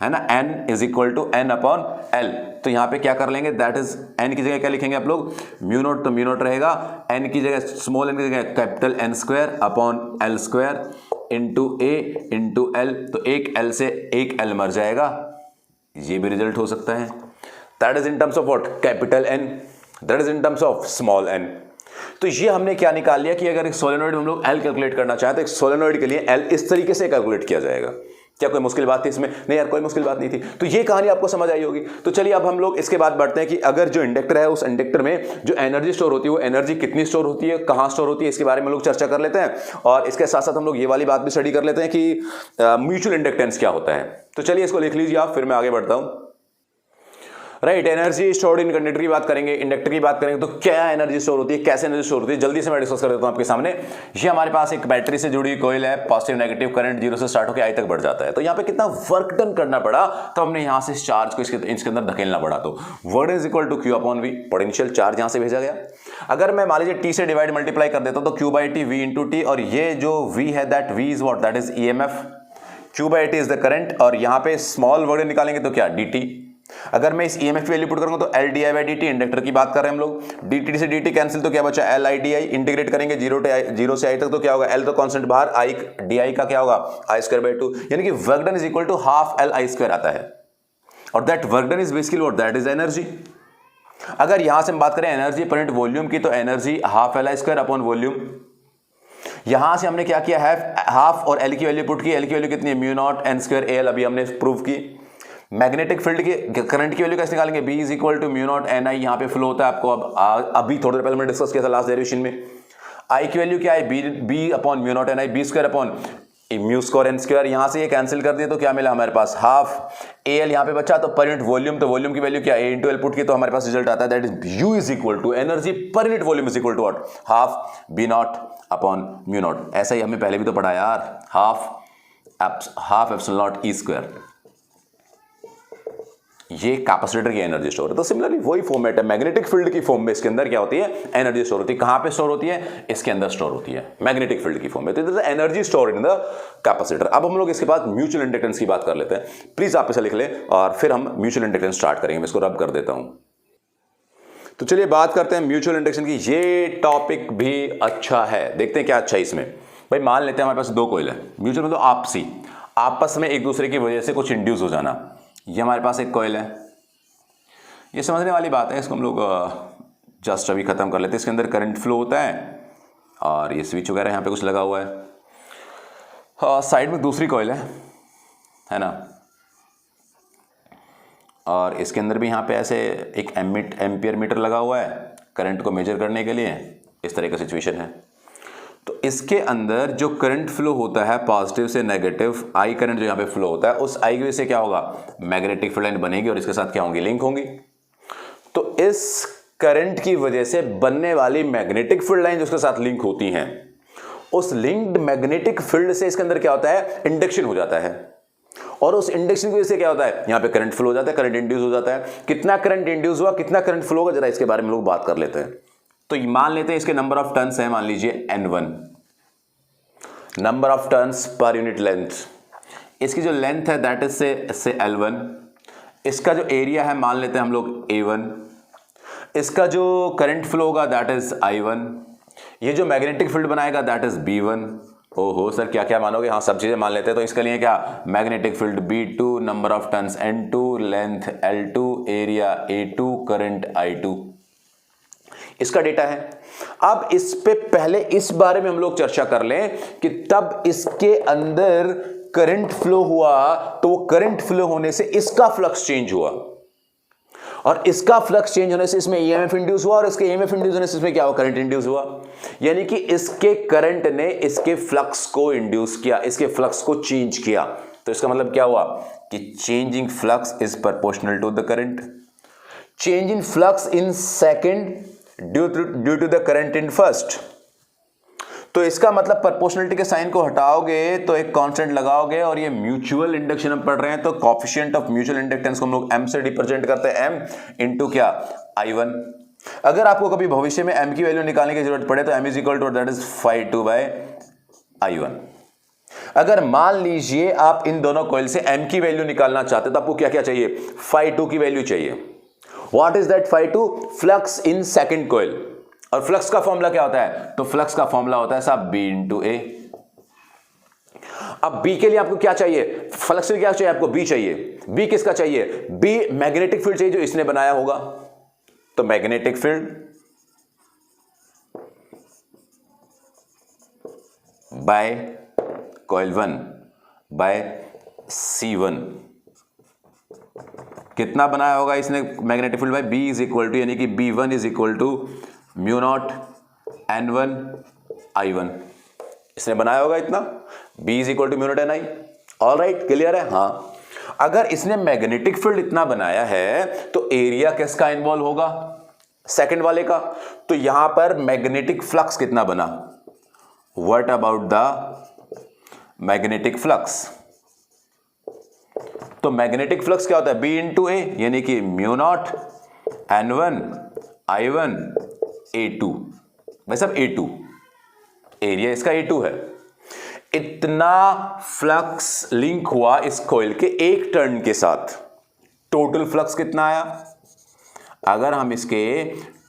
है ना, N is equal to N upon L, तो यहां पे क्या कर लेंगे, दैट इज N की जगह क्या लिखेंगे आप लोग, म्यू नॉट, तो म्यू नॉट रहेगा, N की जगह स्मॉल n की जगह capital N square upon L square into A into L, तो एक L से एक L मर जाएगा, ये भी रिजल्ट हो सकता है। That is in terms of what, capital N, that is in terms of small n। तो ये हमने क्या निकाल लिया कि अगर एक सोलेनॉइड में हम लोग L कैलकुलेट करना चाहें तो एक सोलेनॉइड के लिए L इस तरीके से कैलकुलेट किया जाएगा। क्या कोई मुश्किल बात थी इसमें? नहीं यार, कोई मुश्किल बात नहीं थी। तो ये कहानी आपको समझ आई होगी। तो चलिए अब हम लोग इसके बाद बढ़ते हैं कि अगर जो इंडक्टर है उस इंडक्टर में जो एनर्जी स्टोर होती है वो एनर्जी कितनी स्टोर होती है, कहां स्टोर होती है, इसके बारे में लोग चर्चा कर लेते हैं। और इसके साथ साथ हम लोग ये वाली बात भी स्टडी कर लेते हैं कि म्यूचुअल इंडक्टेंस क्या होता है। तो चलिए इसको लिख लीजिए आप, फिर मैं आगे बढ़ता हूं। Right, energy stored in conductor की बात करेंगे, इंडक्टर की बात करेंगे। तो क्या एनर्जी स्टोर होती है, कैसे एनर्जी स्टोर होती है, जल्दी से मैं डिस्कस कर देता हूं आपके सामने। ये हमारे पास एक बैटरी से जुड़ी कॉइल है, पॉजिटिव नेगेटिव करंट 0 से स्टार्ट होकर आई तक बढ़ जाता है। तो यहाँ पे कितना वर्क डन करना पड़ा, तो हमने यहाँ से चार्ज को इसके अंदर धकेलना पड़ा। तो work is equal to Q upon V, potential charge यहाँ से भेजा गया। अगर मैं मान लीजिए टी से डिवाइड मल्टीप्लाई कर देता हूं तो Q by T V into T, और ये जो वी है that V is what, that is EMF, Q by T is the current, और यहाँ पे स्मॉल वर्ड निकालेंगे तो क्या, डी टी। अगर मैं इस ईएमएफ की वैल्यू पुट करूंगा तो L D I by d T, inductor की बात कर रहे हैं हम लोग। डी टी से डी टी कैंसिल तो क्या बचा, L I D I. Integrate करेंगे जीरो से आई तक तो क्या होगा, एल तो कांस्टेंट बाहर, आई डी आई का क्या होगा, आई स्क्वायर बाई टू, यानी कि work done is equal to half L I square आता है। और that work done is basically what, that is energy. अगर यहां से हम बात करें एनर्जी पर यूनिट वॉल्यूम की, तो energy half L I square upon volume. यहां से हमने क्या किया, हाफ और एल की वैल्यू पुट की। एल की वैल्यू कितनी है, mu naught n square L, अभी हमने प्रूव की। मैग्नेटिक फील्ड की करंट की वैल्यू कैसे निकालेंगे, B is equal to mu naught N I, यहाँ पे फ्लो होता है आपको अब अभी थोड़ी देर पहले मैंने डिस्कस किया था लास्ट डेरिवेशन में। आई की वैल्यू क्या है, B upon mu naught N I, B square upon mu square N square. यहां से ये कैंसिल कर दिए तो क्या मिला हमारे पास, हाफ ए एल यहाँ पे बचा, तो पर यूनिट वॉल्यूम, तो वॉल्यूम की वैल्यू क्या, ए इंटू एल पुट की, तो हमारे पास रिजल्ट आता है that is U is equal to energy per unit volume is equal to what, half B naught upon mu naught. ऐसा ही हमें पहले भी तो पढ़ा यार, half epsilon naught E square. ये कैपेसिटर की एनर्जी स्टोर है। तो सिमिलरली वही फॉर्मेट है, मैग्नेटिक फील्ड की फॉर्म में इसके अंदर क्या होती है, एनर्जी स्टोर होती है। कहां पे स्टोर होती है, इसके अंदर स्टोर होती है, मैग्नेटिक फील्ड की फॉर्म में। तो energy store in the capacitor. अब हम लोग इसके बाद म्यूचुअल इंडक्टेंस की बात कर लेते हैं। प्लीज आप इसे लिख लें और फिर हम म्यूचुअल इंडक्टेंस स्टार्ट करेंगे। मैं इसको रब कर देता हूं। तो चलिए बात करते हैं म्यूचुअल इंडक्शन की। ये टॉपिक भी अच्छा है, देखते हैं क्या अच्छा है इसमें। भाई मान लेते हैं हमारे पास दो कॉइल है, म्यूचुअल मतलब आपसी, आपस में एक दूसरे की वजह से कुछ इंड्यूस हो जाना। ये हमारे पास एक कॉइल है, ये समझने वाली बात है, इसको हम लोग जस्ट अभी खत्म कर लेते हैं। इसके अंदर करंट फ्लो होता है और ये स्विच वगैरह यहाँ पे कुछ लगा हुआ है। साइड में दूसरी कॉइल है ना, और इसके अंदर भी यहाँ पे ऐसे एक एम्पियर मीटर लगा हुआ है करंट को मेजर करने के लिए। इस तरह का सिचुएशन है। तो इसके अंदर जो करंट फ्लो होता है पॉजिटिव से नेगेटिव, आई करंट जो यहाँ पे फ्लो होता है, उस आई की वजह से क्या होगा, मैग्नेटिक फील्ड लाइन बनेगी और इसके साथ क्या होंगी, लिंक होंगी। तो इस करंट की वजह से बनने वाली मैग्नेटिक फील्ड लाइन जो उसके साथ लिंक होती हैं, उस लिंक्ड मैग्नेटिक फील्ड से इसके अंदर क्या होता है, इंडक्शन हो जाता है। और उस इंडक्शन की वजह से क्या होता है, यहां पे करंट फ्लो हो जाता है, करंट इंड्यूस हो जाता है। कितना करंट इंड्यूस हुआ, कितना करंट फ्लो होगा, जरा इसके बारे में लोग बात कर लेते हैं। तो मान लेते हैं इसके नंबर ऑफ टर्न्स है, मान लीजिए N1, number of turns per unit length. इसकी जो लेंथ है दैट इज से L1। इसका जो एरिया है मान लेते हैं हम लोग A1। इसका जो करंट फ्लो होगा दैट इज I1। ये जो मैग्नेटिक फील्ड बनाएगा दैट इज B1। ओहो सर क्या क्या मानोगे, हाँ सब चीजें मान लेते हैं। तो इसके लिए क्या, magnetic field B2, number of turns N2, length L2, area A2, current I2। इसका डेटा है। अब इस पे पहले इस बारे में हम लोग चर्चा कर लें कि तब इसके अंदर करंट फ्लो हुआ, तो वो करंट फ्लो होने से इसका फ्लक्स चेंज हुआ, और इसका फ्लक्स चेंज होने से इसमें ईएमएफ इंड्यूस हुआ, और इसके ईएमएफ इंड्यूस होने से इसमें क्या हुआ, करंट इंड्यूस हुआ। यानी कि इसके करंट ने इसके फ्लक्स को इंड्यूस किया, इसके फ्लक्स को चेंज किया। तो इसका मतलब क्या हुआ कि changing flux is proportional to the current. Change in flux in second due to the current in first. तो इसका मतलब प्रोपोर्शनलिटी के साइन को हटाओगे तो एक कांस्टेंट लगाओगे, और ये म्यूचुअल इंडक्शन हम पढ़ रहे हैं, तो कोएफिशिएंट ऑफ म्यूचुअल इंडक्टेंस को हम लोग m से रिप्रेजेंट करते हैं, m इंटू क्या, I1। अगर आपको कभी भविष्य में m की वैल्यू निकालने की जरूरत पड़े तो m is equal to that is phi2 by I1। अगर मान लीजिए आप इन दोनों कॉइल से m की वैल्यू निकालना चाहते तो आपको क्या क्या चाहिए, phi2 की वैल्यू चाहिए। What is that phi2, flux in second coil. और फ्लक्स का फॉर्मूला क्या होता है, तो फ्लक्स का फॉर्मूला होता है साहब B इंटू A। अब B के लिए आपको क्या चाहिए, फ्लक्स के लिए क्या चाहिए आपको, B चाहिए। B किसका चाहिए, B मैग्नेटिक फील्ड चाहिए जो इसने बनाया होगा। तो magnetic field by coil 1 by C1 कितना बनाया होगा इसने magnetic field by B is equal to, यानी कि B1 is equal to mu naught N1 I1, इसने बनाया होगा इतना, B is equal to mu naught N I। All right, clear है? हाँ, अगर इसने मैग्नेटिक फील्ड इतना बनाया है तो एरिया किसका इन्वॉल्व होगा? सेकंड वाले का। तो यहां पर मैग्नेटिक फ्लक्स कितना बना? What about the magnetic flux? तो मैग्नेटिक फ्लक्स क्या होता है? B इंटू ए, यानी कि mu naught N1 I1 A2, भाई साहब A2, एरिया इसका A2 है। इतना फ्लक्स लिंक हुआ इस कॉइल के एक टर्न के साथ। टोटल फ्लक्स कितना आया? अगर हम इसके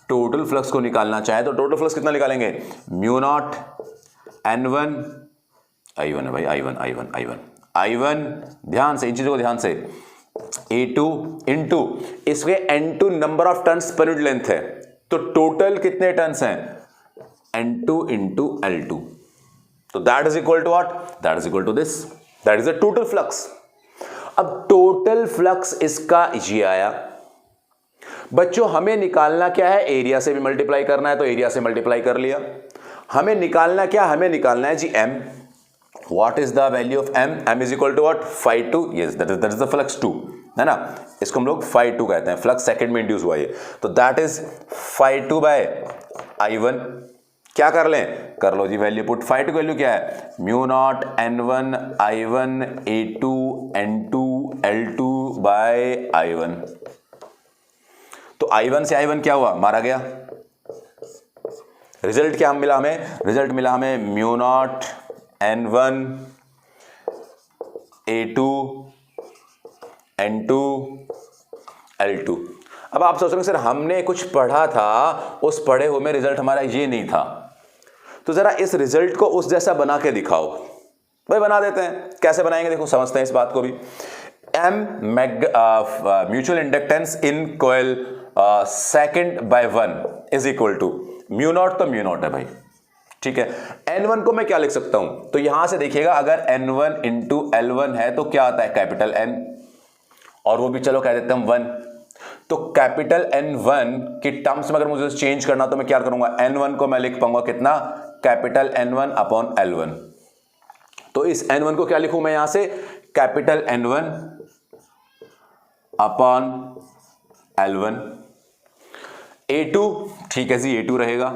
टोटल फ्लक्स को निकालना चाहें तो टोटल फ्लक्स कितना निकालेंगे? म्यू नॉट N1 I1 है भाई, I1, ध्यान से इन चीजों को ध्यान से, A2 इंटू इसके N2 number of turns per unit length है, तो टोटल कितने टर्न्स हैं? N2 इंटू L2, तो that is equal to what? That is equal to this, that is the total flux. अब टोटल फ्लक्स इसका ये आया। बच्चों हमें निकालना क्या है? एरिया से भी मल्टीप्लाई करना है, तो एरिया से मल्टीप्लाई कर लिया। हमें निकालना क्या? हमें निकालना है जी M। What is the value of M? M is equal to what? phi2, yes that is the flux 2, है ना, इसको हम लोग phi2 कहते हैं, फ्लक्स सेकंड में इंड्यूस हुआ ये, तो that is phi2 by I1। क्या कर लें? कर लो जी वैल्यू पुट। phi2 की वैल्यू क्या है? Mu naught N1 I1 A2 N2 L2 by I1। तो I1 से I1 क्या हुआ? मारा गया। रिजल्ट क्या मिला हमें? रिजल्ट मिला हमें mu naught N1 A2 N2 L2। अब आप सोच रहे हो सर हमने कुछ पढ़ा था, उस पढ़े हुए में रिजल्ट हमारा ये नहीं था, तो जरा इस रिजल्ट को उस जैसा बना के दिखाओ। भाई बना देते हैं, कैसे बनाएंगे देखो, समझते हैं इस बात को भी। M mutual inductance in coil second by 1 is equal to mu naught, तो म्यू नॉट है भाई, ठीक है। N1 को मैं क्या लिख सकता हूं? तो यहां से देखिएगा, अगर N1 इंटू L1 है तो क्या आता है? कैपिटल N, और वो भी चलो कह देते हैं 1। तो कैपिटल N1 की टर्म्स में अगर मुझे चेंज करना तो मैं क्या करूंगा? N1 को मैं लिख पाऊंगा कितना? Capital N1 upon L1। तो इस N1 को क्या लिखूं मैं यहां से? Capital N1 upon L1। A2, ठीक है जी, A2 रहेगा।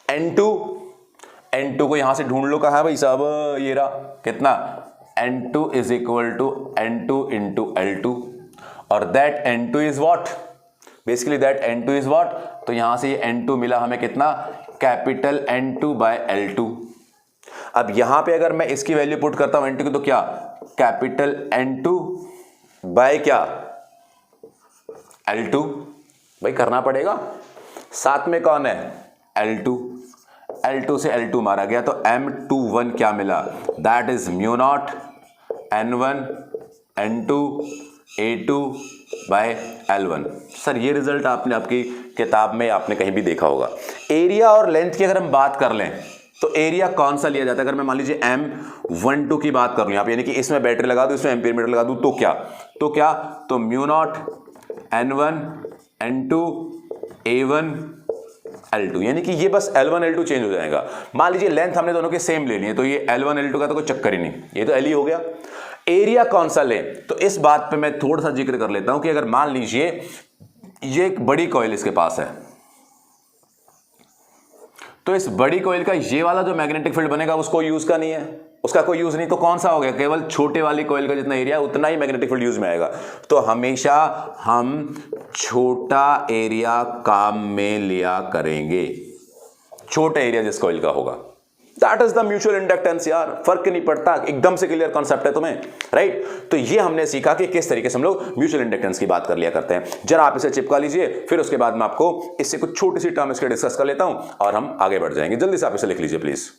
N2 को यहां से ढूंढ लो, कहां भाई साहब? ये रहा, कितना? N2 is equal to N2 into L2, और that N2 is what? Basically that N2 is what? तो यहां से ये N2 मिला हमें कितना? Capital N2 by L2। अब यहां पे अगर मैं इसकी वैल्यू पुट करता हूं N2 की, तो क्या? कैपिटल N2 बाय क्या? L2। भाई करना पड़ेगा, साथ में कौन है? L2 से L2 मारा गया, तो M21 क्या मिला? That is mu naught N1 N2 A2 by L1। Sir ये रिजल्ट आपने आपकी किताब में आपने कहीं भी देखा होगा। एरिया और लेंथ की अगर हम बात कर लें तो एरिया कौन सा लिया जाता है? अगर मैं मान लीजिए M12 की बात कर लूं यहाँ पे, यानी कि इसमें बैटरी लगा दूं, इसमें एम्पीयर मीटर लगा दूं, तो क्या? तो mu naught N1 N2 A1 L2, यानी कि ये बस L1 L2 चेंज हो जाएगा। मान लीजिए लेंथ हमने दोनों के सेम ले लिए, तो ये L1 L2 का तो कोई चक्कर ही नहीं, ये तो L ही हो गया। एरिया कौन सा ले? तो इस बात पे मैं थोड़ा सा जिक्र कर लेता हूं कि अगर मान लीजिए ये एक बड़ी कॉइल इसके पास है, तो इस बड़ी कॉइल का ये वाला जो मैग्नेटिक फील्ड बनेगा उसको यूज का नहीं है, उसका कोई यूज नहीं, तो कौन सा हो गया? केवल छोटे वाली कॉइल का जितना एरिया उतना ही मैग्नेटिक फील्ड यूज में आएगा। तो हमेशा हम छोटा एरिया काम में लिया करेंगे, छोटा एरिया जिस कॉइल का होगा। That is the mutual inductance यार, फर्क नहीं पड़ता, एकदम से क्लियर कॉन्सेप्ट है तुम्हें, राइट। तो ये हमने सीखा कि किस तरीके से हम लोग म्यूचुअल इंडक्टेंस की बात कर लिया करते हैं। जरा आप इसे चिपका लीजिए, फिर उसके बाद मैं आपको इससे कुछ छोटी सी टर्म इसके डिस्कस कर लेता हूं और हम आगे बढ़ जाएंगे। जल्दी से आप इसे लिख लीजिए प्लीज।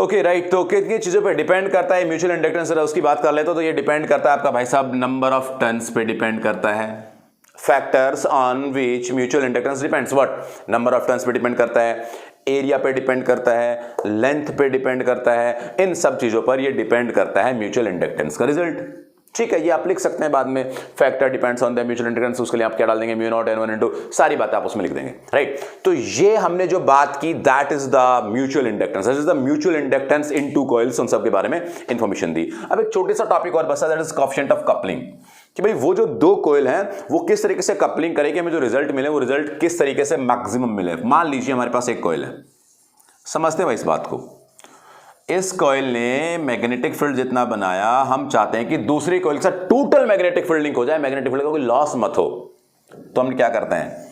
ओके राइट, तो कितनी चीजों पे डिपेंड करता है म्यूचुअल इंडक्टेंस, उसकी बात कर लेते हो। तो ये डिपेंड करता है आपका भाई साहब नंबर ऑफ टर्न्स पे डिपेंड करता है। Factors on which mutual inductance depends, what? Number of turns पे डिपेंड करता है। एरिया पे डिपेंड करता है, लेंथ पे डिपेंड करता है, इन सब चीजों पर ये डिपेंड करता है म्यूचुअल इंडक्टेंस का रिजल्ट। ठीक है, ये आप लिख सकते हैं बाद में, factor depends on the mutual inductance, उसके लिए आप क्या डाल देंगे, म्यू नॉट N1 N2, सारी बातें आप उसमें लिख देंगे, राइट। तो ये हमने जो बात की that is the mutual inductance, that is the mutual inductance in two coils, उन सब के बारे में इंफॉर्मेशन दी। अब एक छोटी सा टॉपिक और बचा, that is coefficient of coupling, कि भाई वो जो दो कॉइल हैं वो किस तरीके से कपलिंग करेंगे, हमें जो रिजल्ट मिले वो रिजल्ट किस तरीके से मैक्सिमम मिले। मान लीजिए हमारे पास एक कॉइल है, समझते हैं भाई इस बात को, इस कॉइल ने मैग्नेटिक फील्ड जितना बनाया, हम चाहते हैं कि दूसरी कॉइल के साथ टोटल मैग्नेटिक फील्ड लिंक हो जाए, मैग्नेटिक फील्ड का कोई लॉस मत हो। तो हम क्या करते हैं,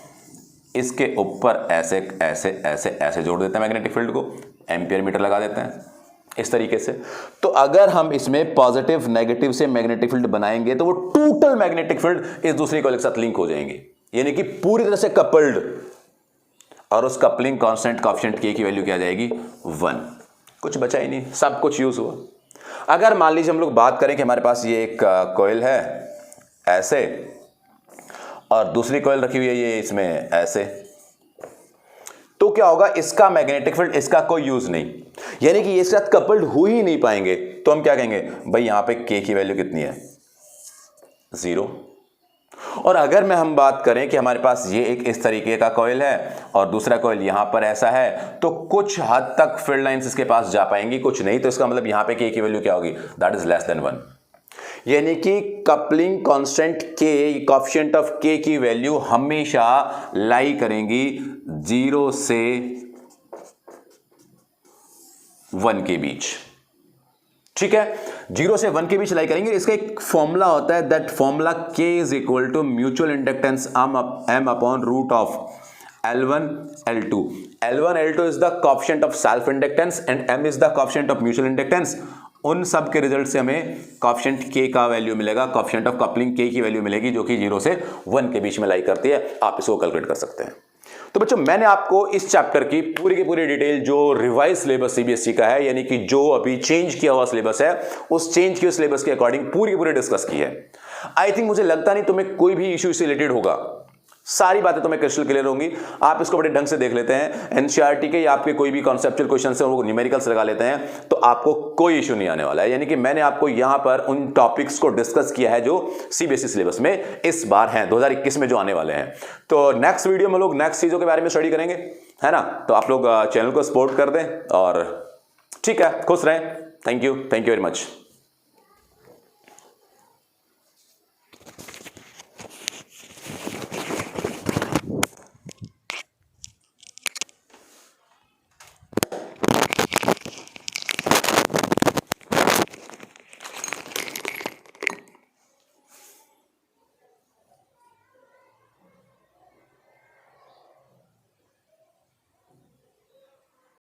इसके ऊपर ऐसे ऐसे ऐसे ऐसे जोड़ देते हैं मैग्नेटिक फील्ड को, एम्पियर मीटर लगा देते हैं इस तरीके से। तो अगर हम इसमें पॉजिटिव नेगेटिव से मैग्नेटिक फील्ड बनाएंगे तो वो टोटल मैग्नेटिक फील्ड इस दूसरी कॉइल के साथ लिंक हो जाएंगे, यानी कि पूरी तरह से कपल्ड, और उस कपलिंग कांस्टेंट कोएफिशिएंट के की वैल्यू क्या आ जाएगी, 1। कुछ बचा ही नहीं, सब कुछ यूज हुआ। अगर मान लीजिए हम लोग बात करें कि हमारे पास ये एक कॉइल है ऐसे, और दूसरी कॉइल रखी हुई है ये इसमें ऐसे, तो क्या होगा, इसका मैग्नेटिक फील्ड, इसका कोई यूज नहीं, यानी कि ये इसके साथ कपल्ड हो ही नहीं पाएंगे। तो हम क्या कहेंगे, भाई यहां पे के की वैल्यू कितनी है, 0। और अगर मैं हम बात करें कि हमारे पास ये एक इस तरीके का कॉइल है और दूसरा कॉइल यहां पर ऐसा है, तो कुछ हद तक फील्ड लाइंस इसके पास जा पाएंगी, कुछ नहीं। तो इसका मतलब यहां पे के की वैल्यू क्या होगी, दैट इज लेस देन 1, यानी कि कपलिंग कांस्टेंट के, कोएफिशिएंट ऑफ के की वैल्यू हमेशा लाई करेंगी 0 से 1 के बीच। ठीक है, 0 से 1 के बीच लाई करेंगे। इसका एक फॉर्मूला होता है, that formula K is equal to mutual inductance M upon root of L1 L2। L1 L2 is the coefficient of self inductance and M is the coefficient of mutual inductance. उन सब के रिजल्ट से हमें कोएफिशिएंट K का वैल्यू मिलेगा, कोएफिशिएंट ऑफ कपलिंग K की वैल्यू मिलेगी, जो कि 0 से 1 के बीच में लाई करती है। आप इसको कैलकुलेट कर सकते हैं। तो बच्चों, मैंने आपको इस चैप्टर की पूरी डिटेल जो रिवाइज सिलेबस सीबीएसई का है, यानी कि जो अभी चेंज किया हुआ सिलेबस है, उस चेंज किए सिलेबस के अकॉर्डिंग पूरी डिस्कस की है। आई थिंक, मुझे लगता नहीं तुम्हें कोई भी इश्यू इससे रिलेटेड होगा, सारी बातें तुम्हें क्रिस्टल क्लियर होंगी। आप इसको बड़े ढंग से देख लेते हैं, एनसीईआरटी के या आपके कोई भी कॉन्सेप्चुअल क्वेश्चन से वो न्यूमेरिकल्स लगा लेते हैं, तो आपको कोई इश्यू नहीं आने वाला है। यानी कि मैंने आपको यहां पर उन टॉपिक्स को डिस्कस किया है जो सीबीएसई सिलेबस में इस बार हैं, 2021 में जो आने वाले हैं। तो नेक्स्ट वीडियो में लोग नेक्स्ट चीजों के बारे में स्टडी करेंगे, है ना। तो आप लोग चैनल को सपोर्ट कर दें, और ठीक है, खुश रहें। Thank you very much.